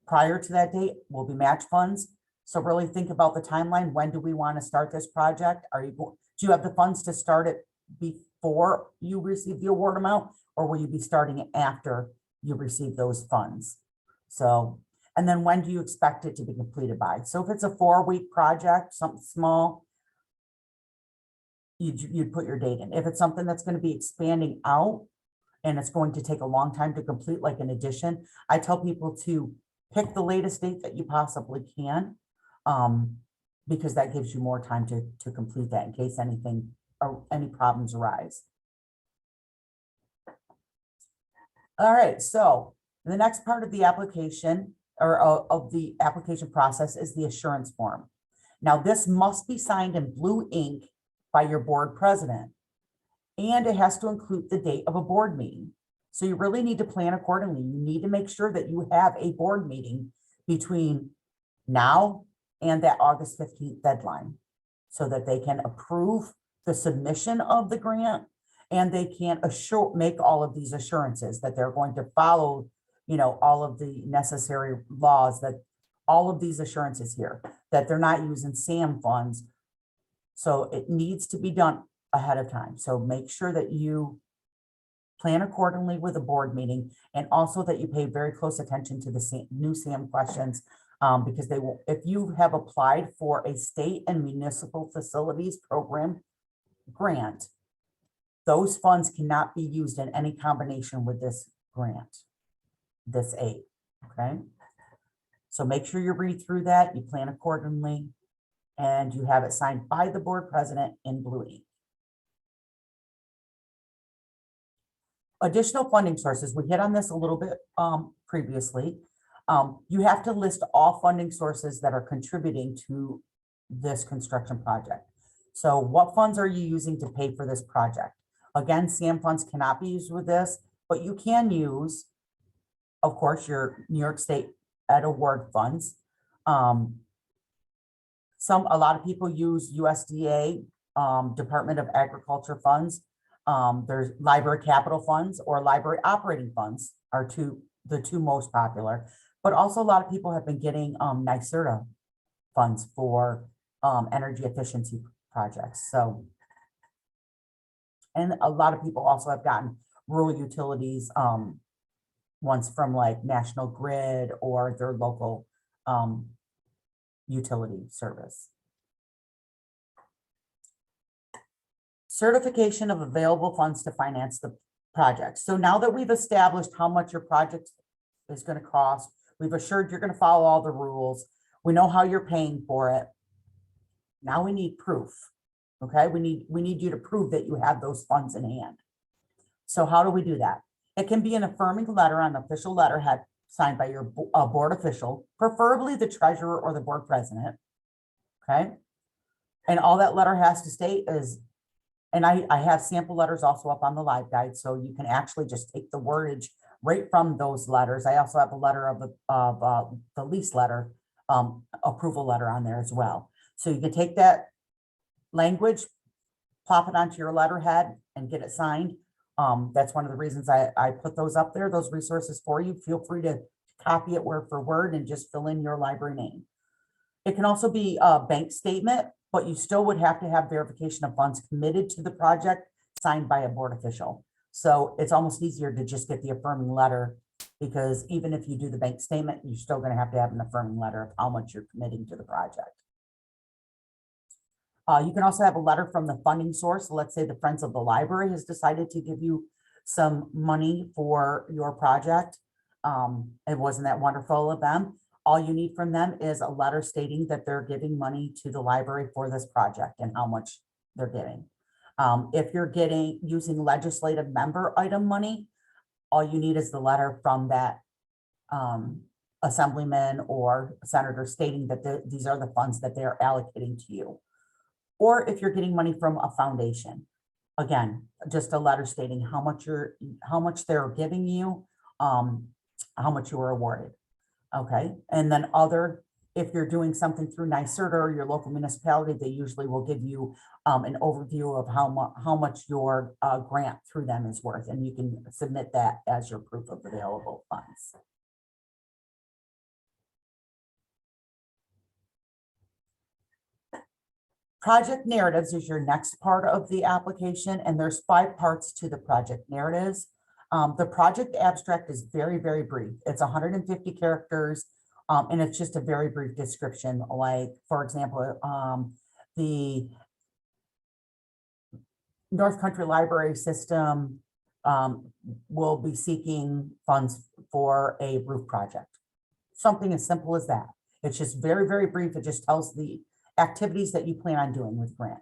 prior to that date will be match funds. So really think about the timeline. When do we want to start this project? Do you have the funds to start it before you receive the award amount, or will you be starting it after you receive those funds? So, and then when do you expect it to be completed by? So if it's a 4-week project, something small, you'd put your date in. If it's something that's going to be expanding out and it's going to take a long time to complete, like an addition, I tell people to pick the latest date that you possibly can, because that gives you more time to complete that in case anything or any problems arise. All right, so the next part of the application or of the application process is the assurance form. Now, this must be signed in blue ink by your board president, and it has to include the date of a board meeting. So you really need to plan accordingly. You need to make sure that you have a board meeting between now and that August 15th deadline so that they can approve the submission of the grant, and they can make all of these assurances that they're going to follow, all of the necessary laws, that all of these assurances here, that they're not using SAM funds. So it needs to be done ahead of time. So make sure that you plan accordingly with a board meeting, and also that you pay very close attention to the new SAM questions, because they will, if you have applied for a state and municipal facilities program grant, those funds cannot be used in any combination with this grant, this aid, okay? So make sure you read through that, you plan accordingly, and you have it signed by the board president in blue ink. Additional funding sources, we hit on this a little bit previously. You have to list all funding sources that are contributing to this construction project. So what funds are you using to pay for this project? Again, SAM funds cannot be used with this, but you can use, of course, your New York State Ed Award funds. A lot of people use USDA, Department of Agriculture funds. There's library capital funds or library operating funds are the two most popular, but also a lot of people have been getting NYS funds for energy efficiency projects. So, and a lot of people also have gotten rural utilities ones from like National Grid or their local utility service. Certification of available funds to finance the project. So now that we've established how much your project is going to cost, we've assured you're going to follow all the rules, we know how you're paying for it. Now we need proof. Okay, we need you to prove that you have those funds in hand. So how do we do that? It can be an affirming letter on official letterhead signed by your board official, preferably the treasurer or the board president. Okay, and all that letter has to state is, and I have sample letters also up on the live guide, so you can actually just take the wordage right from those letters. I also have a letter of the lease letter, approval letter on there as well. So you can take that language, plop it onto your letterhead and get it signed. That's one of the reasons I put those up there, those resources for you. Feel free to copy it word for word and just fill in your library name. It can also be a bank statement, but you still would have to have verification of funds committed to the project signed by a board official. So it's almost easier to just get the affirming letter, because even if you do the bank statement, you're still going to have an affirming letter of how much you're committing to the project. You can also have a letter from the funding source. Let's say the Friends of the Library has decided to give you some money for your project. It wasn't that wonderful of them. All you need from them is a letter stating that they're giving money to the library for this project and how much they're giving. If you're using legislative member item money, all you need is the letter from that assemblyman or senator stating that these are the funds that they are allocating to you. Or if you're getting money from a foundation, again, just a letter stating how much they're giving you, how much you were awarded. Okay, and then if you're doing something through NYS or your local municipality, they usually will give you an overview of how much your grant through them is worth, and you can submit that as your proof of available funds. Project narratives is your next part of the application, and there's 5 parts to the project narratives. The project abstract is very, very brief. It's 150 characters, and it's just a very brief description. Like, for example, the North Country Library System will be seeking funds for a roof project. Something as simple as that. It's just very, very brief. It just tells the activities that you plan on doing with grant.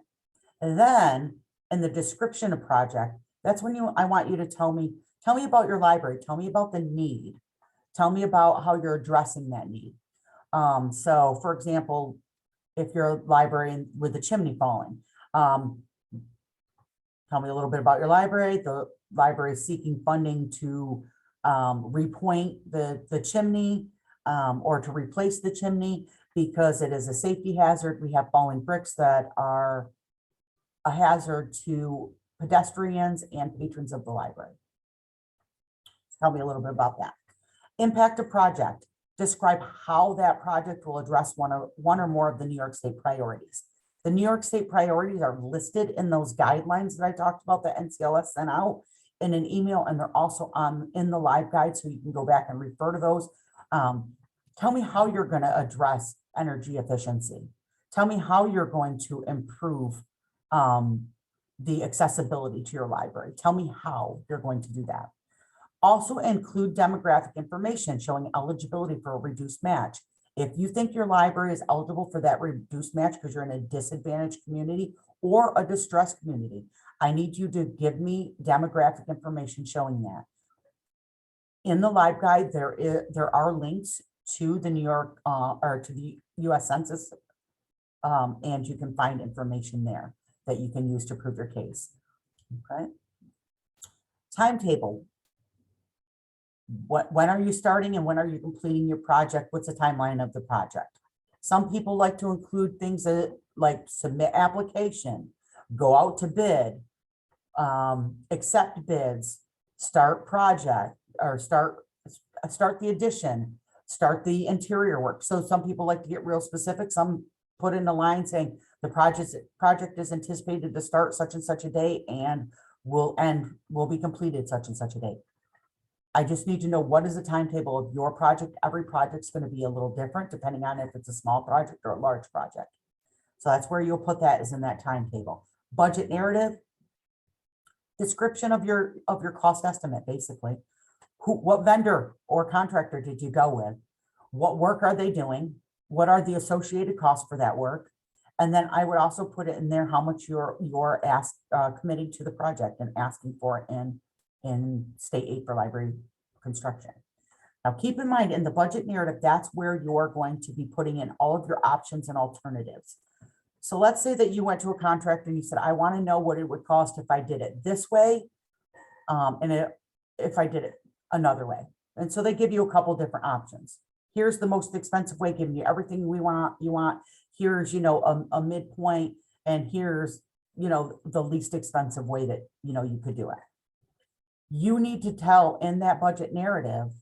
And then in the description of project, that's when I want you to tell me about your library. Tell me about the need. Tell me about how you're addressing that need. So for example, if you're a library with the chimney falling, tell me a little bit about your library. The library is seeking funding to repoint the chimney or to replace the chimney because it is a safety hazard. We have falling bricks that are a hazard to pedestrians and patrons of the library. Tell me a little bit about that. Impact of project. Describe how that project will address one or more of the New York State priorities. The New York State priorities are listed in those guidelines that I talked about that NCLS sent out in an email, and they're also in the live guide, so you can go back and refer to those. Tell me how you're going to address energy efficiency. Tell me how you're going to improve the accessibility to your library. Tell me how you're going to do that. Also include demographic information showing eligibility for a reduced match. If you think your library is eligible for that reduced match because you're in a disadvantaged community or a distressed community, I need you to give me demographic information showing that. In the live guide, there are links to the New York or to the US Census, and you can find information there that you can use to prove your case. Okay. Timetable. When are you starting and when are you completing your project? What's the timeline of the project? Some people like to include things that like submit application, go out to bid, accept bids, start project, or start the addition, start the interior work. So some people like to get real specific. Some put in a line saying the project is anticipated to start such and such a date and will be completed such and such a date. I just need to know what is the timetable of your project. Every project's going to be a little different depending on if it's a small project or a large project. So that's where you'll put that, is in that timetable. Budget narrative, description of your cost estimate, basically. What vendor or contractor did you go with? What work are they doing? What are the associated costs for that work? And then I would also put it in there how much you're committing to the project and asking for in state aid for library construction. Now, keep in mind, in the budget narrative, that's where you're going to be putting in all of your options and alternatives. So let's say that you went to a contractor and you said, I want to know what it would cost if I did it this way, if I did it another way. And so they give you a couple different options. Here's the most expensive way, giving you everything you want. Here's, a midpoint, and here's, the least expensive way that, you could do it. You need to tell in that budget narrative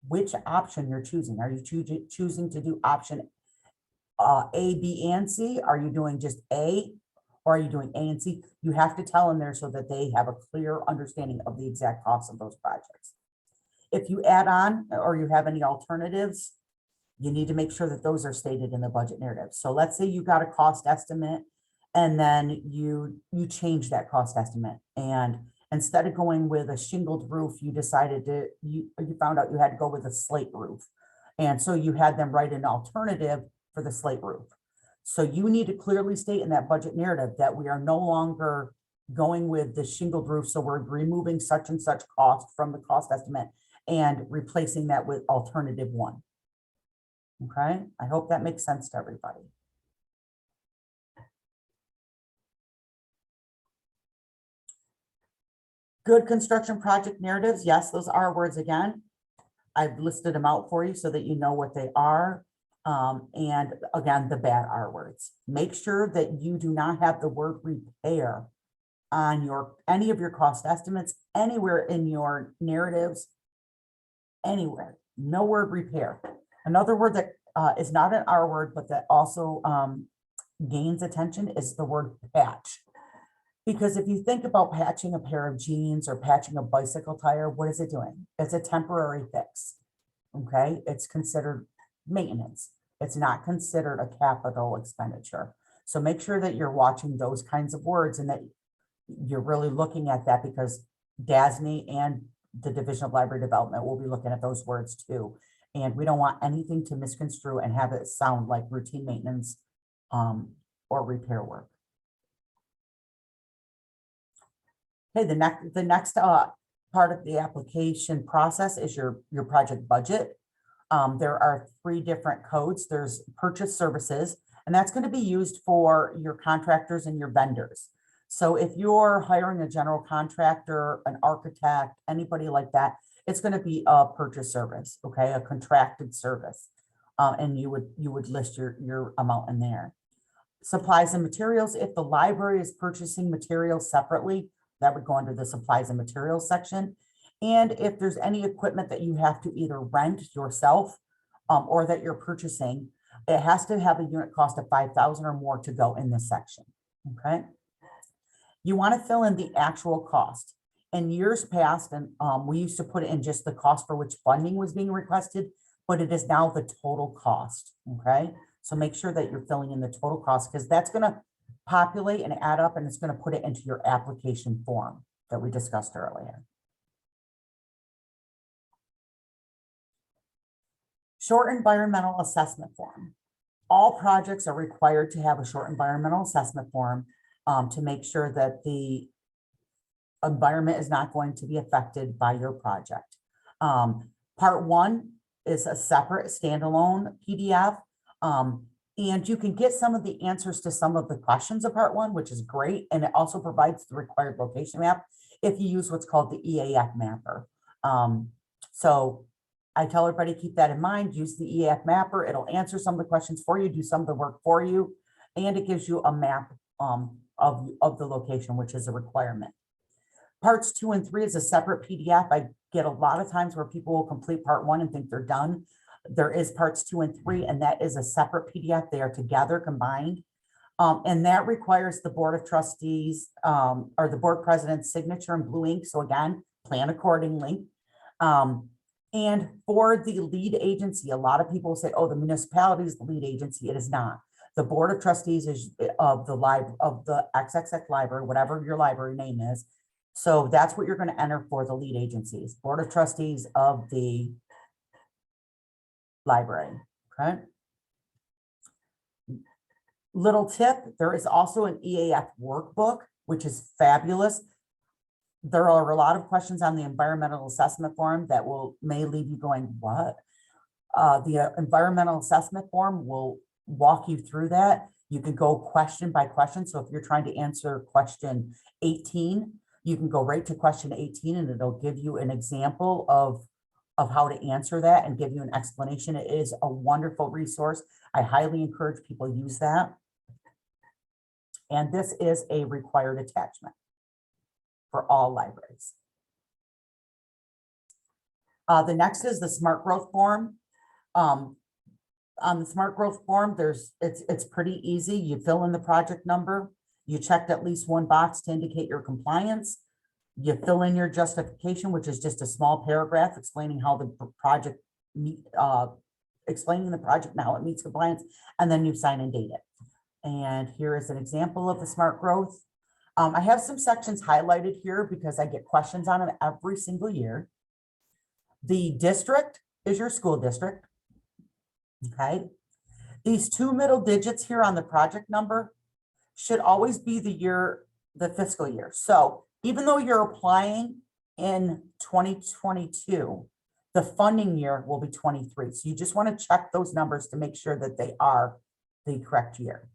which option you're choosing. Are you choosing to do option A, B, and C? Are you doing just A, or are you doing A and C? You have to tell in there so that they have a clear understanding of the exact costs of those projects. If you add on or you have any alternatives, you need to make sure that those are stated in the budget narrative. So let's say you got a cost estimate and then you change that cost estimate, and instead of going with a shingled roof, you decided you found out you had to go with a slate roof. And so you had them write an alternative for the slate roof. So you need to clearly state in that budget narrative that we are no longer going with the shingled roof. So we're removing such and such cost from the cost estimate and replacing that with alternative one. Okay, I hope that makes sense to everybody. Good construction project narratives. Yes, those are words again. I've listed them out for you so that you know what they are. And again, the bad R words. Make sure that you do not have the word repair on any of your cost estimates, anywhere in your narratives, anywhere. No word repair. Another word that is not an R word, but that also gains attention is the word patch. Because if you think about patching a pair of jeans or patching a bicycle tire, what is it doing? It's a temporary fix. Okay, it's considered maintenance. It's not considered a capital expenditure. So make sure that you're watching those kinds of words and that you're really looking at that, because DASNY and the Division of Library Development will be looking at those words too. And we don't want anything to misconstrue and have it sound like routine maintenance or repair work. Okay, the next part of the application process is your project budget. There are 3 different codes. There's purchase services, and that's going to be used for your contractors and your vendors. So if you're hiring a general contractor, an architect, anybody like that, it's going to be a purchase service, okay, a contracted service, and you would list your amount in there. Supplies and materials. If the library is purchasing materials separately, that would go under the supplies and materials section. And if there's any equipment that you have to either rent yourself or that you're purchasing, it has to have a unit cost of $5,000 or more to go in this section. Okay. You want to fill in the actual cost. In years past, and we used to put in just the cost for which funding was being requested, but it is now the total cost, okay? So make sure that you're filling in the total cost, because that's gonna populate and add up, and it's gonna put it into your application form that we discussed earlier. Short environmental assessment form. All projects are required to have a short environmental assessment form to make sure that the environment is not going to be affected by your project. Part 1 is a separate standalone PDF. And you can get some of the answers to some of the questions of part 1, which is great. And it also provides the required location map if you use what's called the EAF mapper. So I tell everybody, keep that in mind, use the EAF mapper. It'll answer some of the questions for you, do some of the work for you, and it gives you a map of the location, which is a requirement. Parts 2 and 3 is a separate PDF. I get a lot of times where people will complete part 1 and think they're done. There is parts 2 and 3, and that is a separate PDF. They are together, combined. And that requires the Board of Trustees or the board president's signature in blue ink. So again, plan accordingly. And for the lead agency, a lot of people say, oh, the municipality is the lead agency. It is not. The Board of Trustees is of the XXX library, whatever your library name is. So that's what you're going to enter for the lead agencies, Board of Trustees of the library. Okay. Little tip, there is also an EAF workbook, which is fabulous. There are a lot of questions on the environmental assessment form that may leave you going, what? The environmental assessment form will walk you through that. You can go question by question. So if you're trying to answer question 18, you can go right to question 18 and it'll give you an example of how to answer that and give you an explanation. It is a wonderful resource. I highly encourage people to use that. And this is a required attachment for all libraries. The next is the Smart Growth form. On the Smart Growth form, it's pretty easy. You fill in the project number. You checked at least one box to indicate your compliance. You fill in your justification, which is just a small paragraph explaining how the project explaining the project and how it meets compliance, and then you sign and date it. And here is an example of the Smart Growth. I have some sections highlighted here because I get questions on them every single year. The district is your school district. Okay. These 2 middle digits here on the project number should always be the fiscal year. So even though you're applying in 2022, the funding year will be 23. So you just want to check those numbers to make sure that they are the correct year.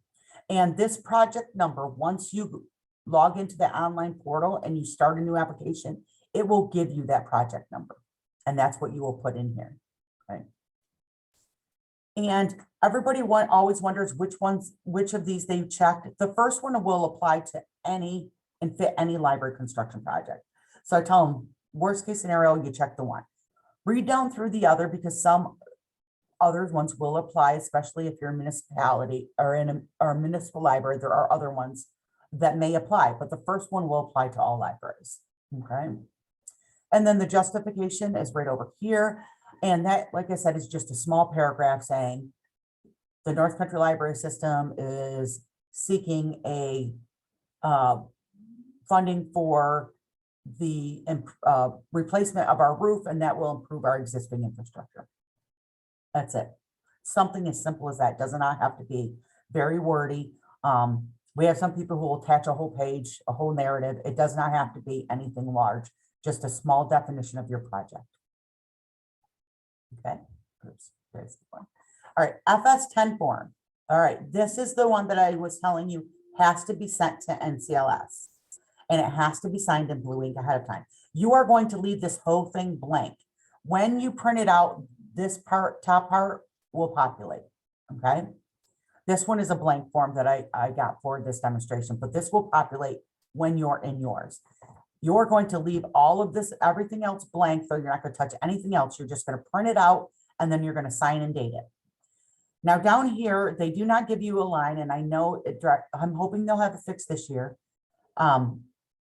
And this project number, once you log into the online portal and you start a new application, it will give you that project number. And that's what you will put in here. Okay. And everybody always wonders which of these they checked. The first one will apply to any and fit any library construction project. So I tell them, worst case scenario, you check the one. Read down through the other because some other ones will apply, especially if you're a municipality or in a municipal library. There are other ones that may apply, but the first one will apply to all libraries. Okay. And then the justification is right over here. And that, like I said, is just a small paragraph saying the North Country Library System is seeking a funding for the replacement of our roof, and that will improve our existing infrastructure. That's it. Something as simple as that. Does not have to be very wordy. We have some people who will attach a whole page, a whole narrative. It does not have to be anything large, just a small definition of your project. Okay. Oops, there's the one. All right, FS10 form. All right, this is the one that I was telling you has to be sent to NCLS. And it has to be signed in blue ink ahead of time. You are going to leave this whole thing blank. When you print it out, this part, top part, will populate. Okay. This one is a blank form that I got for this demonstration, but this will populate when you're in yours. You're going to leave all of this, everything else blank, so you're not going to touch anything else. You're just going to print it out, and then you're going to sign and date it. Now down here, they do not give you a line, and I know I'm hoping they'll have it fixed this year.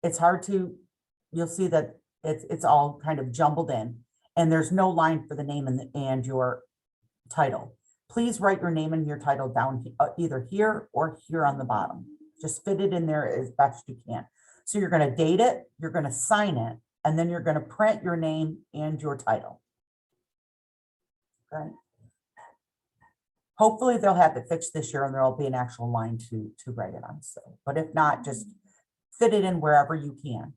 It's hard to you'll see that it's all kind of jumbled in, and there's no line for the name and your title. Please write your name and your title down either here or here on the bottom. Just fit it in there as best you can. So you're going to date it, you're going to sign it, and then you're going to print your name and your title. Okay. Hopefully they'll have it fixed this year and there'll be an actual line to write it on. So, but if not, just fit it in wherever you can.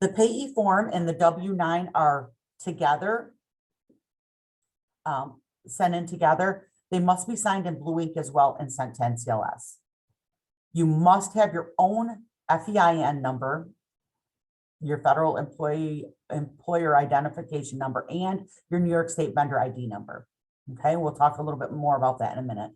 The payee form and the W-9 are together, sent in together. They must be signed in blue ink as well and sent to NCLS. You must have your own FEIN number, your federal employer identification number, and your New York State vendor ID number. Okay, we'll talk a little bit more about that in a minute.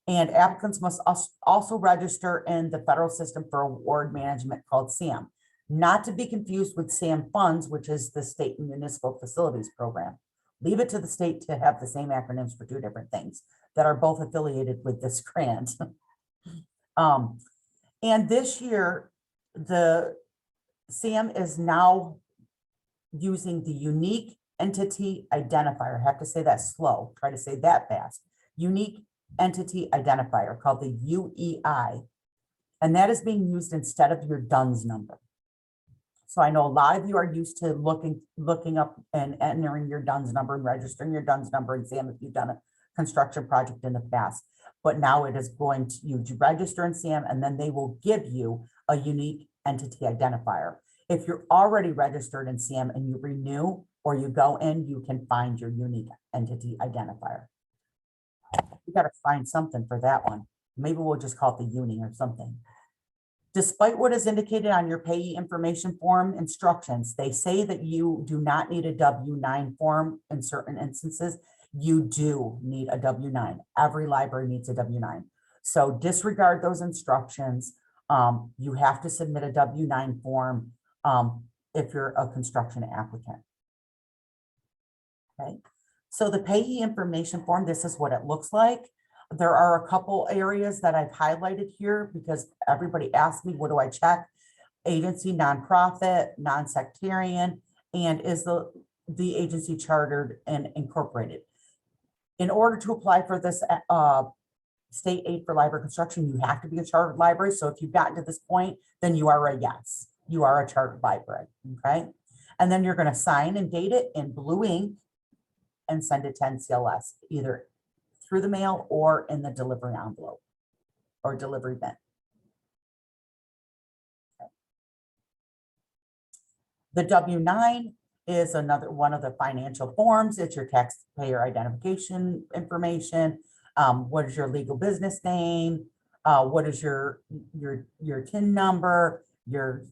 And applicants must also register in the federal system for award management called SAM, not to be confused with SAM funds, which is the State Municipal Facilities Program. Leave it to the state to have the same acronyms for two different things that are both affiliated with this grant. And this year, the SAM is now using the unique entity identifier. I have to say that slow, try to say that fast. Unique entity identifier called the UEI. And that is being used instead of your DUNS number. So I know a lot of you are used to looking up and entering your DUNS number and registering your DUNS number in SAM if you've done a construction project in the past. But now it is going to, you register in SAM and then they will give you a unique entity identifier. If you're already registered in SAM and you renew or you go in, you can find your unique entity identifier. You got to find something for that one. Maybe we'll just call it the uni or something. Despite what is indicated on your payee information form instructions, they say that you do not need a W-9 form in certain instances. You do need a W-9. Every library needs a W-9. So disregard those instructions. You have to submit a W-9 form if you're a construction applicant. Okay. So the payee information form, this is what it looks like. There are a couple areas that I've highlighted here because everybody asked me, what do I check? Agency, nonprofit, non-sectarian, and is the agency chartered and incorporated. In order to apply for this state aid for library construction, you have to be a chartered library. So if you've gotten to this point, then you are a yes, you are a chartered library, okay? And then you're gonna sign and date it in blue ink and send it to NCLS, either through the mail or in the delivery envelope or delivery bin. Okay. The W-9 is another one of the financial forms. It's your taxpayer identification information. What is your legal business name? What is your TIN number, your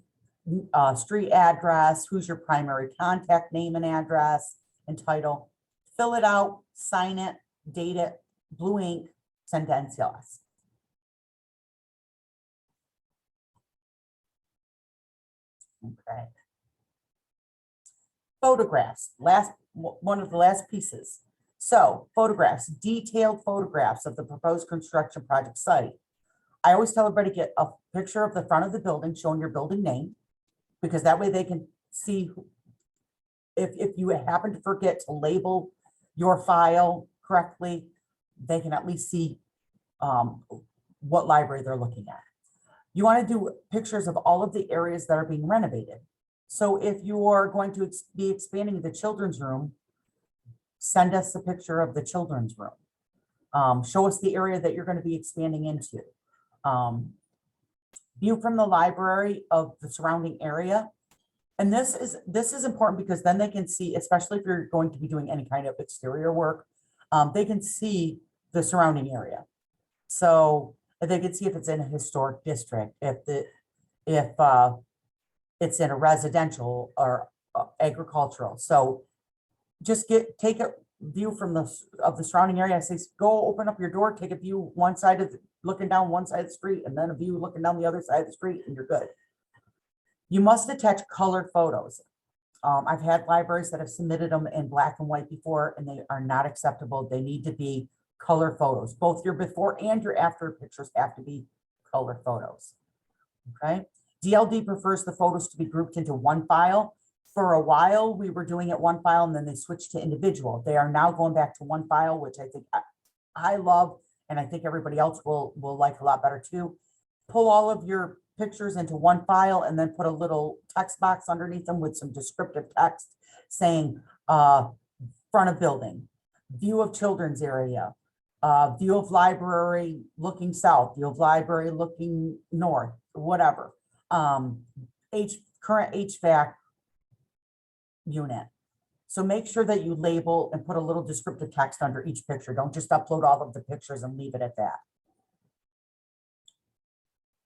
street address, who's your primary contact name and address and title. Fill it out, sign it, date it, blue ink, send to NCLS. Okay. Photographs, one of the last pieces. So photographs, detailed photographs of the proposed construction project site. I always tell everybody to get a picture of the front of the building showing your building name, because that way they can see if you happen to forget to label your file correctly, they can at least see what library they're looking at. You want to do pictures of all of the areas that are being renovated. So if you are going to be expanding the children's room, send us a picture of the children's room. Show us the area that you're going to be expanding into. View from the library of the surrounding area. And this is important because then they can see, especially if you're going to be doing any kind of exterior work, they can see the surrounding area. So they can see if it's in a historic district, if it's in a residential or agricultural. So just take a view from the surrounding area. I say, go open up your door, take a view one side of looking down one side of the street, and then a view looking down the other side of the street, and you're good. You must attach colored photos. I've had libraries that have submitted them in black and white before, and they are not acceptable. They need to be color photos. Both your before and your after pictures have to be color photos. Okay. DLD prefers the photos to be grouped into one file. For a while, we were doing it one file and then they switched to individual. They are now going back to one file, which I think I love, and I think everybody else will like a lot better too. Pull all of your pictures into one file and then put a little text box underneath them with some descriptive text saying front of building, view of children's area, view of library looking south, view of library looking north, whatever. Current HVAC unit. So make sure that you label and put a little descriptive text under each picture. Don't just upload all of the pictures and leave it at that.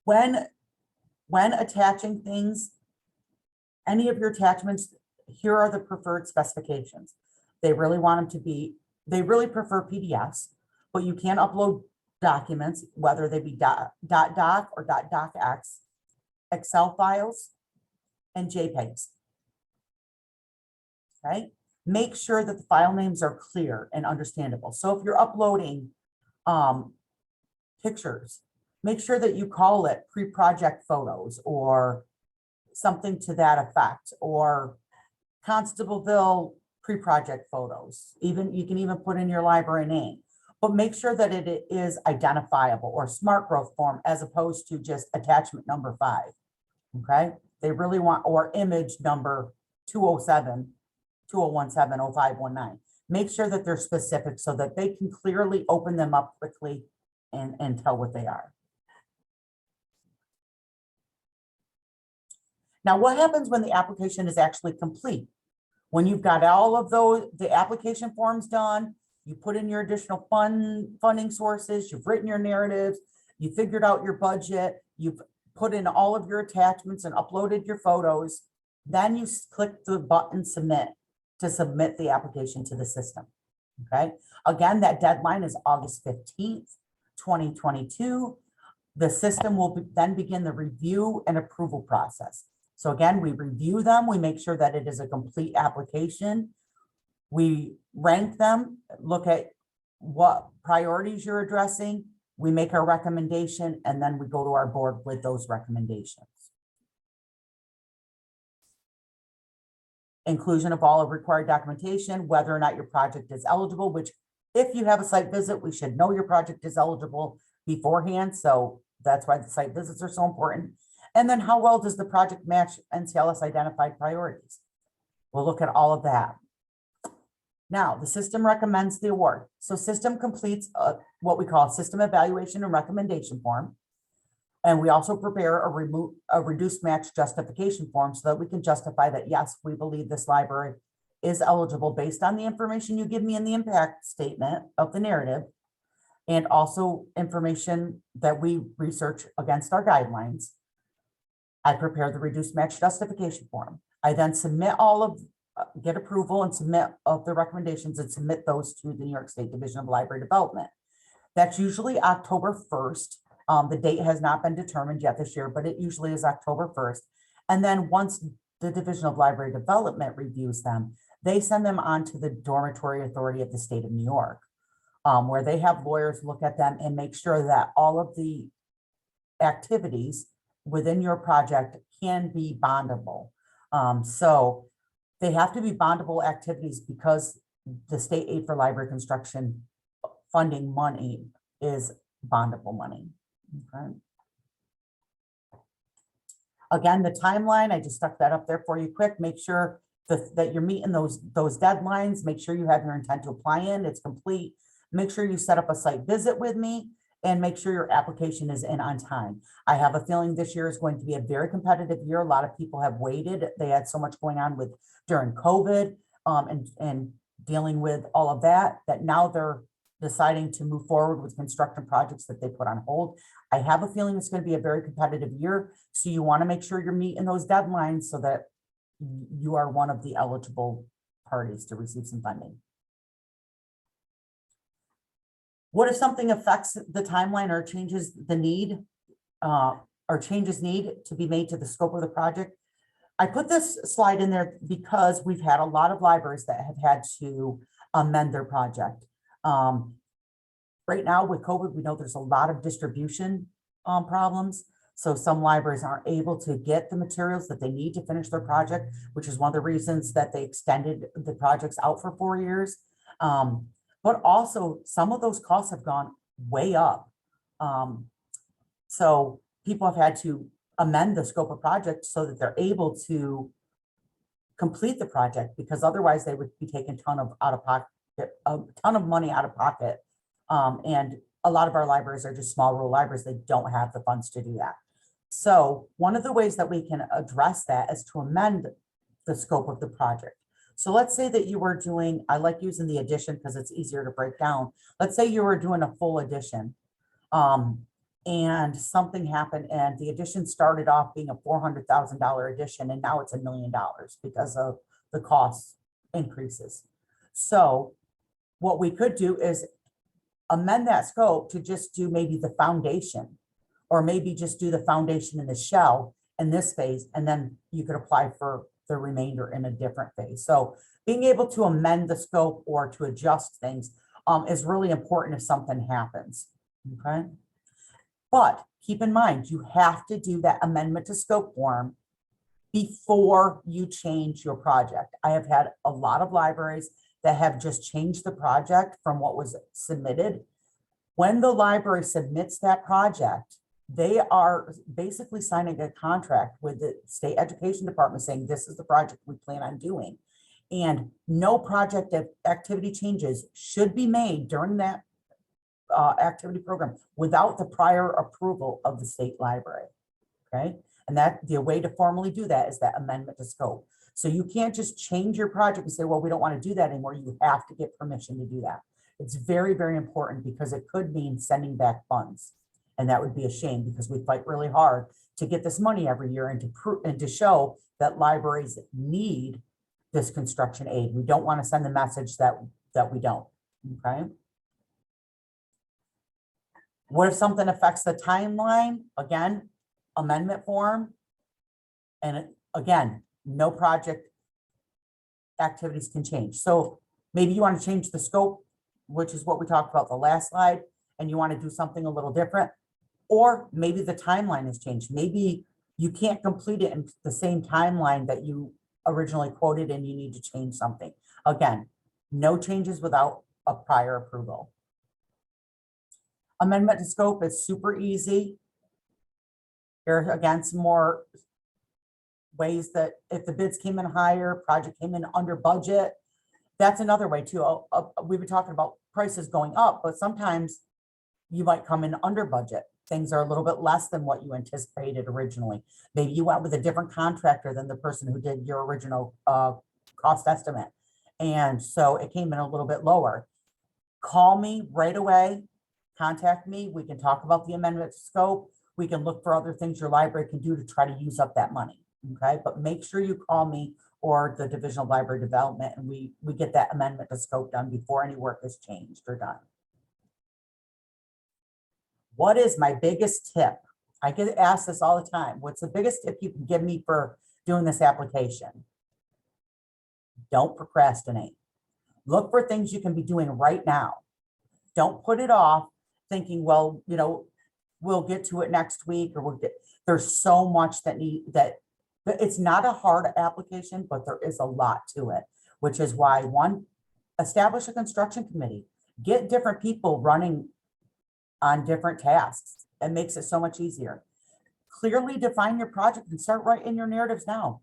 When attaching things, any of your attachments, here are the preferred specifications. They really want them to be, they really prefer PDFs, but you can upload documents, whether they be .doc or .docx, Excel files, and JPEGs. Okay, make sure that the file names are clear and understandable. So if you're uploading pictures, make sure that you call it pre-project photos or something to that effect, or Constableville pre-project photos. Even you can even put in your library name, but make sure that it is identifiable, or smart growth form as opposed to just attachment number 5. Okay, they really want, or image number 207, 2017, 0519. Make sure that they're specific so that they can clearly open them up quickly and tell what they are. Now, what happens when the application is actually complete? When you've got all of the application forms done, you put in your additional funding sources, you've written your narratives, you figured out your budget, you've put in all of your attachments and uploaded your photos, then you click the button submit to submit the application to the system. Okay, again, that deadline is August 15th, 2022. The system will then begin the review and approval process. So again, we review them, we make sure that it is a complete application. We rank them, look at what priorities you're addressing, we make our recommendation, and then we go to our board with those recommendations. Inclusion of all of required documentation, whether or not your project is eligible, which if you have a site visit, we should know your project is eligible beforehand. So that's why the site visits are so important. And then how well does the project match NCLS identified priorities? We'll look at all of that. Now, the system recommends the award. So system completes what we call a system evaluation and recommendation form. And we also prepare a reduced match justification form so that we can justify that, yes, we believe this library is eligible based on the information you give me in the impact statement of the narrative, and also information that we research against our guidelines. I prepare the reduced match justification form. I then submit all of, get approval and submit of the recommendations and submit those to the New York State Division of Library Development. That's usually October 1st. The date has not been determined yet this year, but it usually is October 1st. And then once the Division of Library Development reviews them, they send them on to the Dormitory Authority of the State of New York, where they have lawyers look at them and make sure that all of the activities within your project can be bondable. So they have to be bondable activities because the state aid for library construction funding money is bondable money. Okay. Again, the timeline, I just stuck that up there for you quick. Make sure that you're meeting those deadlines. Make sure you have your intent to apply in, it's complete. Make sure you set up a site visit with me, and make sure your application is in on time. I have a feeling this year is going to be a very competitive year. A lot of people have waited. They had so much going on during COVID and dealing with all of that now they're deciding to move forward with construction projects that they put on hold. I have a feeling it's going to be a very competitive year. So you want to make sure you're meeting those deadlines so that you are one of the eligible parties to receive some funding. What if something affects the timeline or changes the need or changes need to be made to the scope of the project? I put this slide in there because we've had a lot of libraries that have had to amend their project. Right now with COVID, we know there's a lot of distribution problems. So some libraries aren't able to get the materials that they need to finish their project, which is one of the reasons that they extended the projects out for 4 years. But also some of those costs have gone way up. So people have had to amend the scope of project so that they're able to complete the project, because otherwise they would be taking a ton of money out of pocket. And a lot of our libraries are just small rural libraries. They don't have the funds to do that. So one of the ways that we can address that is to amend the scope of the project. So let's say that you were doing, I like using the addition because it's easier to break down. Let's say you were doing a full addition, and something happened and the addition started off being a $400,000 addition, and now it's $1 million because of the cost increases. So what we could do is amend that scope to just do maybe the foundation, or maybe just do the foundation in the shell in this phase, and then you could apply for the remainder in a different phase. So being able to amend the scope or to adjust things is really important if something happens, okay? But keep in mind, you have to do that amendment to scope form before you change your project. I have had a lot of libraries that have just changed the project from what was submitted. When the library submits that project, they are basically signing a contract with the state education department saying, this is the project we plan on doing. And no project activity changes should be made during that activity program without the prior approval of the state library, okay? And that the way to formally do that is that amendment to scope. So you can't just change your project and say, well, we don't want to do that anymore. You have to get permission to do that. It's very, very important, because it could mean sending back funds. And that would be a shame, because we fight really hard to get this money every year and to prove and to show that libraries need this construction aid. We don't want to send the message that we don't, okay? What if something affects the timeline? Again, amendment form. And again, no project activities can change. So maybe you want to change the scope, which is what we talked about the last slide, and you want to do something a little different. Or maybe the timeline has changed. Maybe you can't complete it in the same timeline that you originally quoted and you need to change something. Again, no changes without a prior approval. Amendment to scope is super easy. Here are again some more ways that if the bids came in higher, project came in under budget, that's another way too. We've been talking about prices going up, but sometimes you might come in under budget. Things are a little bit less than what you anticipated originally. Maybe you went with a different contractor than the person who did your original cost estimate. And so it came in a little bit lower. Call me right away, contact me. We can talk about the amendment scope. We can look for other things your library can do to try to use up that money, okay? But make sure you call me or the Division of Library Development, and we get that amendment to scope done before any work is changed or done. What is my biggest tip? I get asked this all the time. What's the biggest tip you can give me for doing this application? Don't procrastinate. Look for things you can be doing right now. Don't put it off thinking, well, you know, we'll get to it next week, or there's so much that it's not a hard application, but there is a lot to it, which is why, one, establish a construction committee, get different people running on different tasks. It makes it so much easier. Clearly define your project and start writing your narratives now.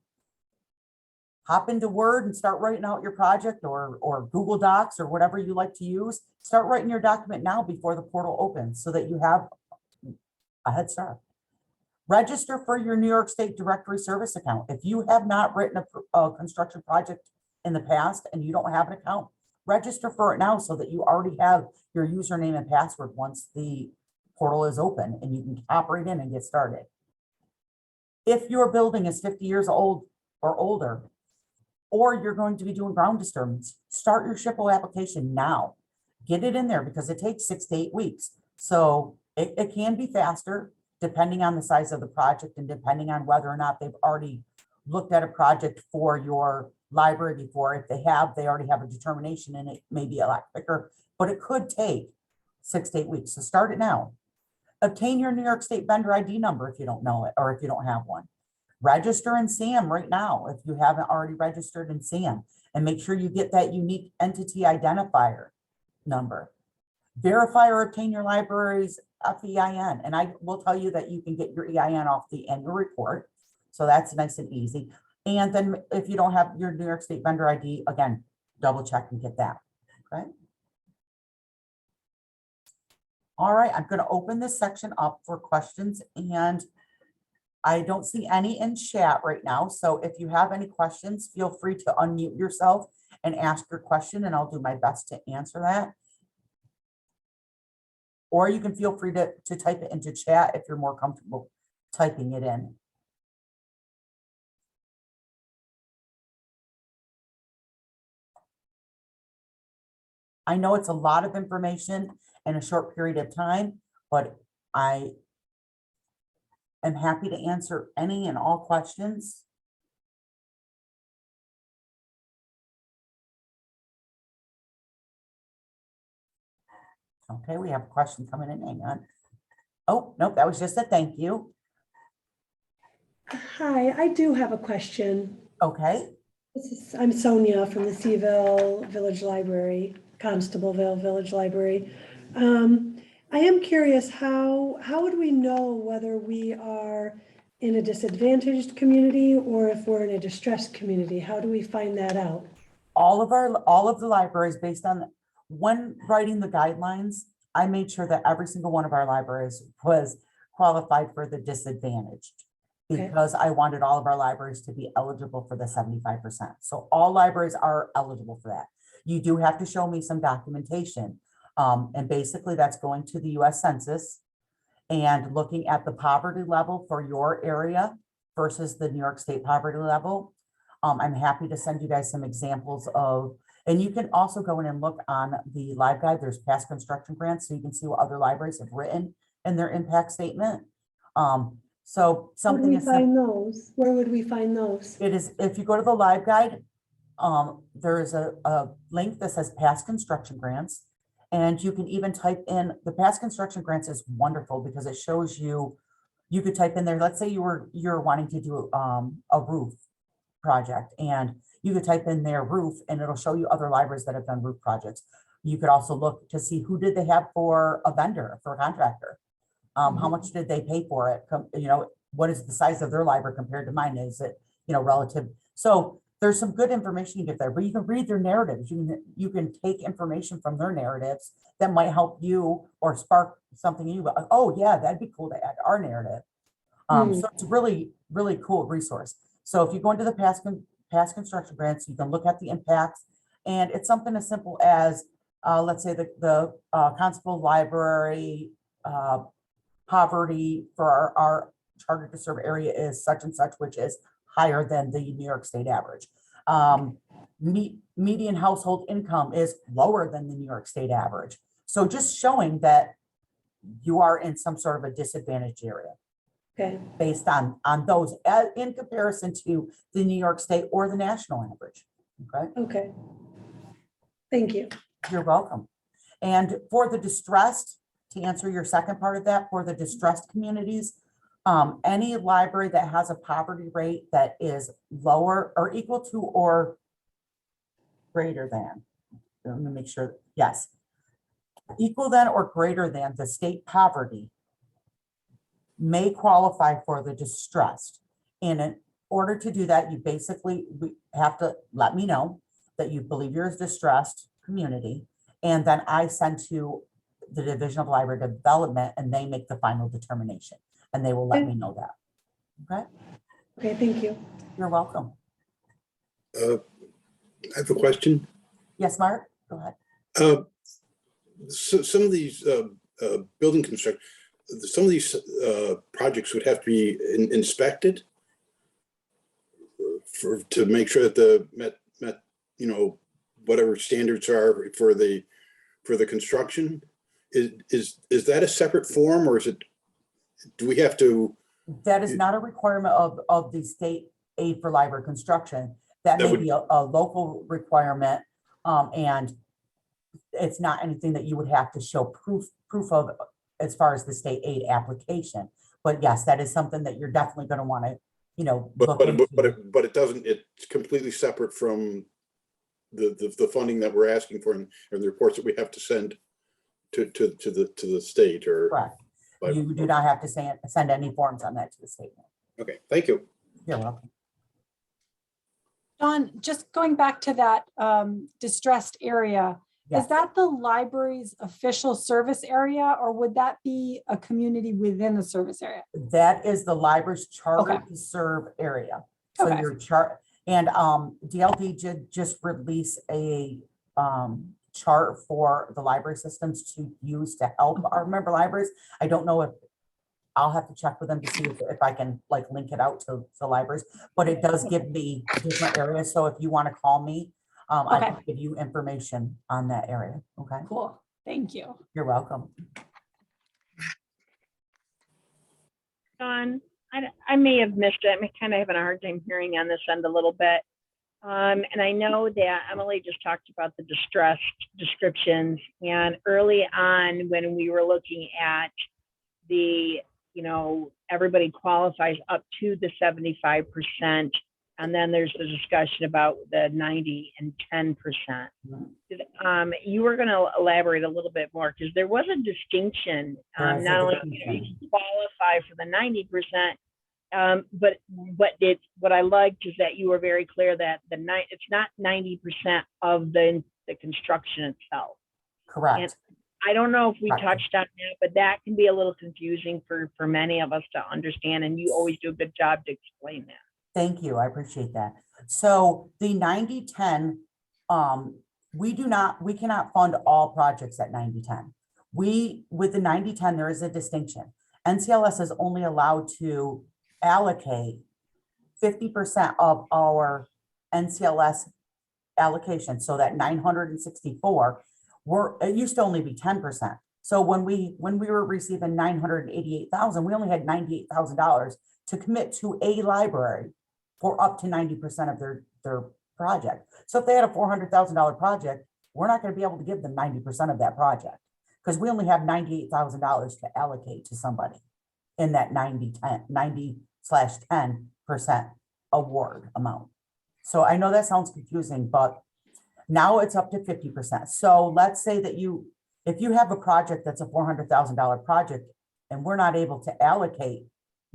Hop into Word and start writing out your project, or Google Docs or whatever you like to use. Start writing your document now before the portal opens so that you have a head start. Register for your New York State Directory Service account. If you have not written a construction project in the past and you don't have an account, register for it now so that you already have your username and password once the portal is open and you can operate in and get started. If your building is 50 years old or older, or you're going to be doing ground disturbance, start your SHPO application now. Get it in there because it takes 6 to 8 weeks. So it can be faster depending on the size of the project and depending on whether or not they've already looked at a project for your library before. If they have, they already have a determination, and it may be a lot quicker, but it could take 6 to 8 weeks. So start it now. Obtain your New York State vendor ID number if you don't know it, or if you don't have one. Register in SAM right now if you haven't already registered in SAM, and make sure you get that unique entity identifier number. Verify or obtain your library's FEIN. And I will tell you that you can get your EIN off the annual report. So that's nice and easy. And then if you don't have your New York State vendor ID, again, double check and get that. Okay. All right, I'm going to open this section up for questions, and I don't see any in chat right now. So if you have any questions, feel free to unmute yourself and ask your question, and I'll do my best to answer that. Or you can feel free to type it into chat if you're more comfortable typing it in. I know it's a lot of information in a short period of time, but I am happy to answer any and all questions. Okay, we have a question coming in. Hang on. Oh, nope, that was just a thank you. Hi, I do have a question. Okay. I'm Sonia from the Seaville Village Library, Constableville Village Library. I am curious, how would we know whether we are in a disadvantaged community or if we're in a distressed community? How do we find that out? All of the libraries, based on when writing the guidelines, I made sure that every single one of our libraries was qualified for the disadvantaged, because I wanted all of our libraries to be eligible for the 75%. So all libraries are eligible for that. You do have to show me some documentation. And basically that's going to the US Census and looking at the poverty level for your area versus the New York State poverty level. I'm happy to send you guys some examples of, and you can also go in and look on the Live Guide. There's past construction grants, so you can see what other libraries have written in their impact statement. So something is, where would we find those? it is, if you go to the Live Guide, there is a link that says past construction grants. And you can even type in the past construction grants is wonderful because it shows you, you could type in there, let's say you're wanting to do a roof project, and you could type in their roof and it'll show you other libraries that have done roof projects. You could also look to see who did they have for a vendor, for a contractor. How much did they pay for it? You know, what is the size of their library compared to mine? Is it, you know, relative? So there's some good information you get there, but you can read their narratives. You can take information from their narratives that might help you or spark something you, oh yeah, that'd be cool to add to our narrative. So it's a really, really cool resource. So if you go into the past construction grants, you can look at the impacts, and it's something as simple as, let's say the Constable Library poverty for our target to serve area is such and such, which is higher than the New York State average. Median household income is lower than the New York State average. So just showing that you are in some sort of a disadvantaged area. Okay. Based on those in comparison to the New York State or the national average. Okay. Okay. Thank you. You're welcome. And for the distressed, to answer your second part of that, for the distressed communities, any library that has a poverty rate that is lower or equal to or greater than, let me make sure, yes, equal than or greater than the state poverty may qualify for the distressed. And in order to do that, you basically have to let me know that you believe you're a distressed community. And then I send to the Division of Library Development and they make the final determination and they will let me know that. Okay. Okay, thank you. You're welcome. I have a question. Yes, Mark, go ahead. So some of these building construction, some of these projects would have to be inspected to make sure that the met you know, whatever standards are for the construction. Is that a separate form, or is it, do we have to? That is not a requirement of the state aid for library construction. That may be a local requirement, and it's not anything that you would have to show proof of as far as the state aid application. But yes, that is something that you're definitely going to want to, look into. But it doesn't, it's completely separate from the funding that we're asking for and the reports that we have to send to the state or. Correct. You do not have to send any forms on that to the state. Okay, thank you. You're welcome. John, just going back to that distressed area, Yes. is that the library's official service area, or would that be a community within the service area? That is the library's charter Okay. to serve area. So Okay. your chart, and DLD did just release a chart for the library systems to use to help our member libraries. I don't know if, I'll have to check with them to see if I can like link it out to the libraries, but it does give me different areas. So if you want to call me, I Okay. can give you information on that area. Okay, Cool, thank you. you're welcome. Don, I may have missed it. I'm kind of having a hard time hearing on this end a little bit. And I know that Emily just talked about the distressed descriptions. And early on, when we were looking at the, everybody qualifies up to the 75%. And then there's a discussion about the 90 and 10%. You were going to elaborate a little bit more because there was a distinction. There is a Not only distinction. you qualify for the 90%, but what I liked is that you were very clear that it's not 90% of the construction itself. Correct. I don't know if we Right. touched on that, but that can be a little confusing for many of us to understand, and you always do a good job to explain that. Thank you. I appreciate that. So the 90-10, we cannot fund all projects at 90-10. With the 90-10, there is a distinction. NCLS is only allowed to allocate 50% of our NCLS allocation. So that 964, it used to only be 10%. So when we were receiving 988,000, we only had $98,000 to commit to a library for up to 90% of their project. So if they had a $400,000 project, we're not going to be able to give them 90% of that project because we only have $98,000 to allocate to somebody in that 90/10% award amount. So I know that sounds confusing, but now it's up to 50%. So let's say that if you have a project that's a $400,000 project and we're not able to allocate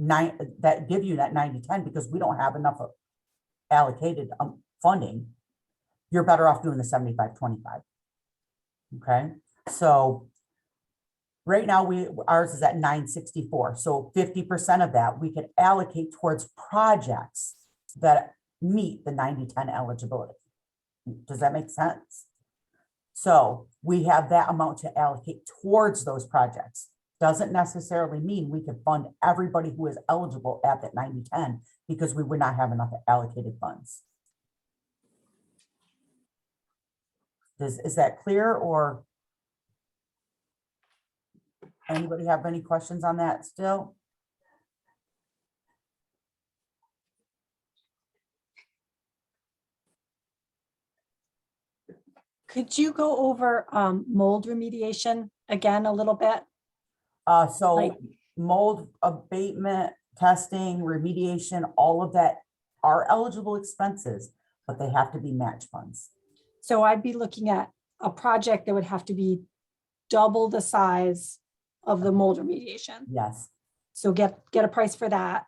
that give you that 90/10 because we don't have enough allocated funding, you're better off doing the 75/25. Okay, so right now ours is at 964. So 50% of that we could allocate towards projects that meet the 90/10 eligibility. Does that make sense? So we have that amount to allocate towards those projects. Doesn't necessarily mean we can fund everybody who is eligible at that 90/10 because we would not have enough allocated funds. Is that clear, or anybody have any questions on that still? Could you go over mold remediation again a little bit? So Like- mold abatement, testing, remediation, all of that are eligible expenses, but they have to be match funds. So I'd be looking at a project that would have to be double the size of the mold remediation. Yes, So get a price for that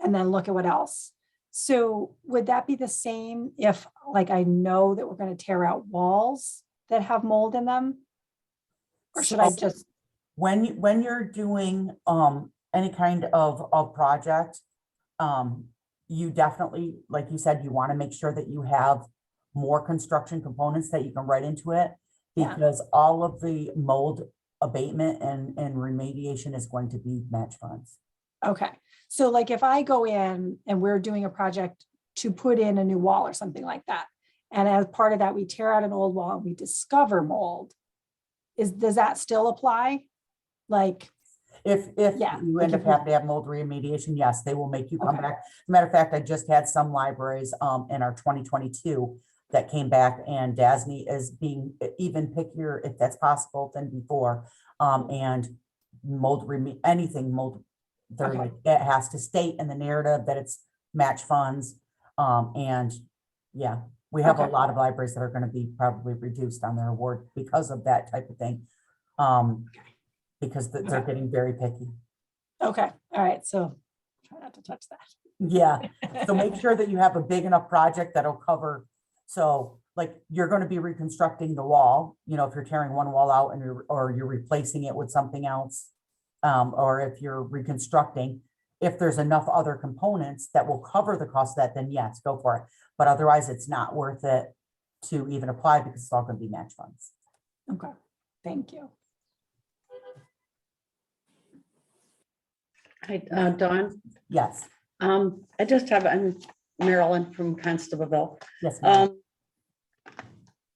and then look at what else. So would that be the same if, like, I know that we're going to tear out walls that have mold in them? Or should I So- just, when you're doing any kind of project, you definitely, like you said, you want to make sure that you have more construction components that you can write into it, Yeah. because all of the mold abatement and remediation is going to be match funds. okay. So like if I go in and we're doing a project to put in a new wall or something like that, and as part of that, we tear out an old wall and we discover mold, does that still apply? Like, If Yeah, you like end up if we- having to have mold remediation, yes, they will make you come Okay. back. Matter of fact, I just had some libraries in our 2022 that came back, and DASNY is being even pickier if that's possible than before. And anything mold. They're Okay. like, it has to state in the narrative that it's match funds. And yeah, we have a Okay. lot of libraries that are gonna be probably reduced on their award because of that type of thing. Because they're Okay. getting very picky. Okay, all right, so try not to touch that. Yeah, so make sure that you have a big enough project that'll cover, so like you're gonna be reconstructing the wall, if you're tearing one wall out and you're replacing it with something else. Or if you're reconstructing, if there's enough other components that will cover the cost of that, then yes, go for it. But otherwise, it's not worth it to even apply because it's all gonna be match funds. Okay, thank you. Hi, Dawn. Yes, I just have, I'm Marilyn from Constableville. yes, ma'am.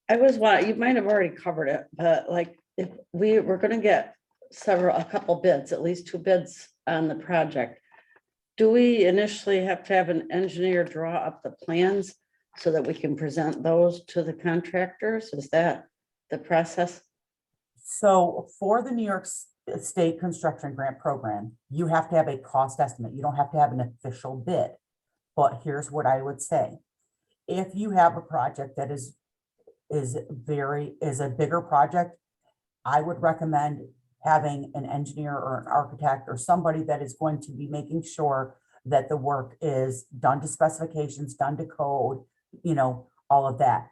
You might have already covered it, but like, if we were gonna get a couple bids, at least 2 bids on the project, do we initially have to have an engineer draw up the plans so that we can present those to the contractors? Is that the process? So for the New York State Construction Grant Program, you have to have a cost estimate. You don't have to have an official bid. But here's what I would say. If you have a project that is a bigger project, I would recommend having an engineer or an architect or somebody that is going to be making sure that the work is done to specifications, done to code, all of that.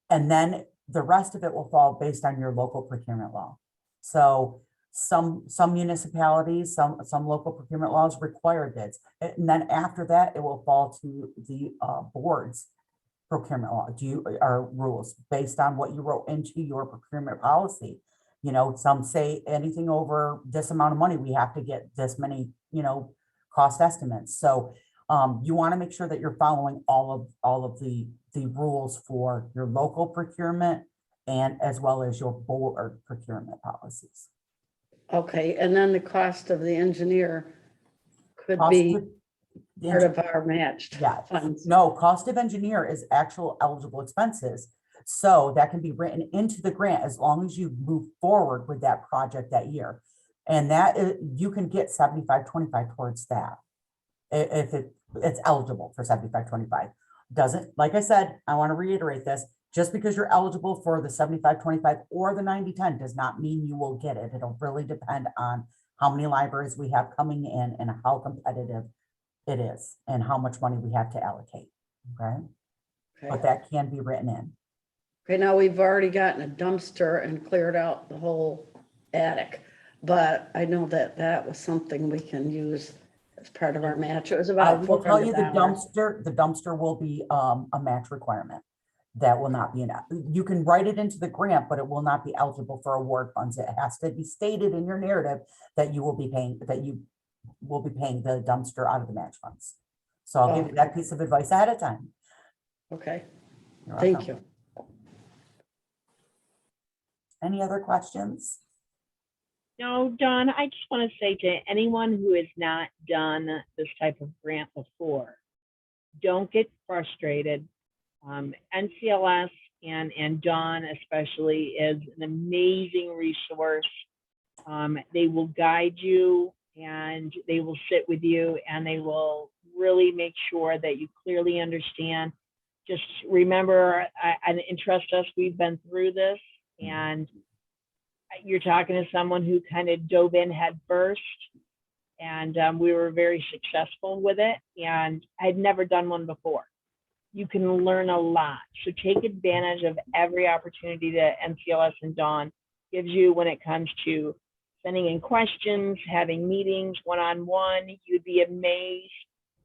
And then the rest of it will fall based on your local procurement law. So some municipalities, some local procurement laws require bids. And then after that, it will fall to the board's procurement law, are rules based on what you wrote into your procurement policy. Some say anything over this amount of money, we have to get this many, cost estimates. So you want to make sure that you're following all of the rules for your local procurement and as well as your board procurement policies. Okay, and then the cost of the engineer could Cost be of the part of our matched Yeah, funds. no, cost of engineer is actual eligible expenses. So that can be written into the grant as long as you move forward with that project that year. And that is, you can get 75-25 towards that. If it's eligible for 75-25. Doesn't, like I said, I want to reiterate this, just because you're eligible for the 75-25 or the 90-10 does not mean you will get it. It'll really depend on how many libraries we have coming in and how competitive it is and how much money we have to allocate, okay? But Okay. that can be written in. Okay, now we've already gotten a dumpster and cleared out the whole attic, but I know that that was something we can use as part of our match. It was I about will tell you $400. the dumpster will be a match requirement. That will not be enough. You can write it into the grant, but it will not be eligible for award funds. It has to be stated in your narrative that you will be paying the dumpster out of the match funds. So I'll give you that piece of advice ahead of time. Okay, You're thank welcome. you. Any other questions? No, Dawn, I just want to say to anyone who has not done this type of grant before, don't get frustrated. NCLS and Dawn especially is an amazing resource. They will guide you and they will sit with you and they will really make sure that you clearly understand. Just remember, and trust us, we've been through this, and you're talking to someone who kind of dove in head first, and we were very successful with it, and I had never done one before. You can learn a lot. So take advantage of every opportunity that NCLS and Dawn gives you when it comes to sending in questions, having meetings one-on-one. You'd be amazed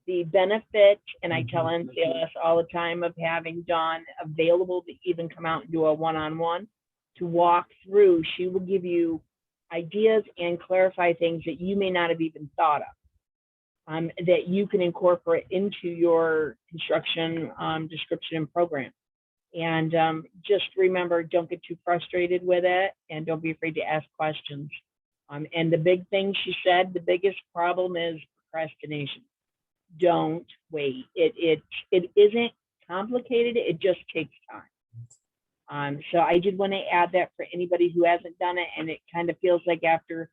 the benefit, and I tell NCLS all the time, of having Dawn available to even come out and do a one-on-one to walk through. She will give you ideas and clarify things that you may not have even thought of. That you can incorporate into your construction description and program. And just remember, don't get too frustrated with it and don't be afraid to ask questions. And the big thing she said, the biggest problem is procrastination. Don't wait. It isn't complicated, it just takes time. So I did want to add that for anybody who hasn't done it and it kind of feels like after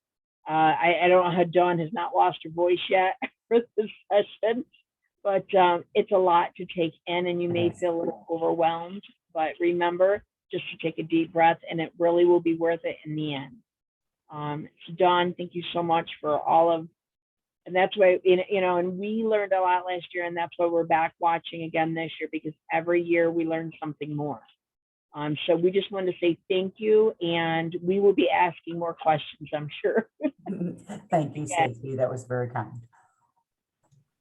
I don't know how Dawn has not lost her voice yet for this session, but it's a lot to take in and you may Yes. feel a little overwhelmed, but remember just to take a deep breath and it really will be worth it in the end. So Dawn, thank you so much for all of, and that's why, you know, and we learned a lot last year and that's why we're back watching again this year because every year we learn something more. So we just wanted to say thank you and we will be asking more questions, I'm sure. Thank you, Stacey. That was very kind.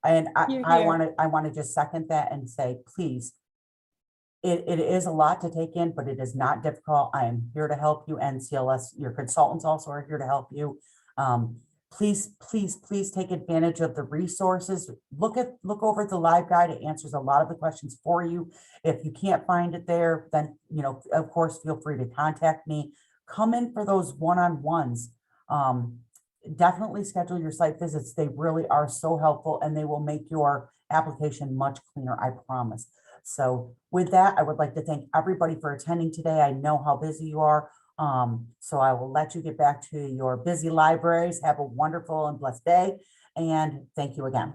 And Hear, I hear. want to just second that and say, please, it is a lot to take in, but it is not difficult. I am here to help you. NCLS, your consultants also are here to help you. Please, please, please take advantage of the resources. Look over the live guide. It answers a lot of the questions for you. If you can't find it there, then, you know, of course, feel free to contact me. Come in for those one-on-ones. Definitely schedule your site visits. They really are so helpful and they will make your application much cleaner, I promise. So with that, I would like to thank everybody for attending today. I know how busy you are. So I will let you get back to your busy libraries. Have a wonderful and blessed day. And thank you again.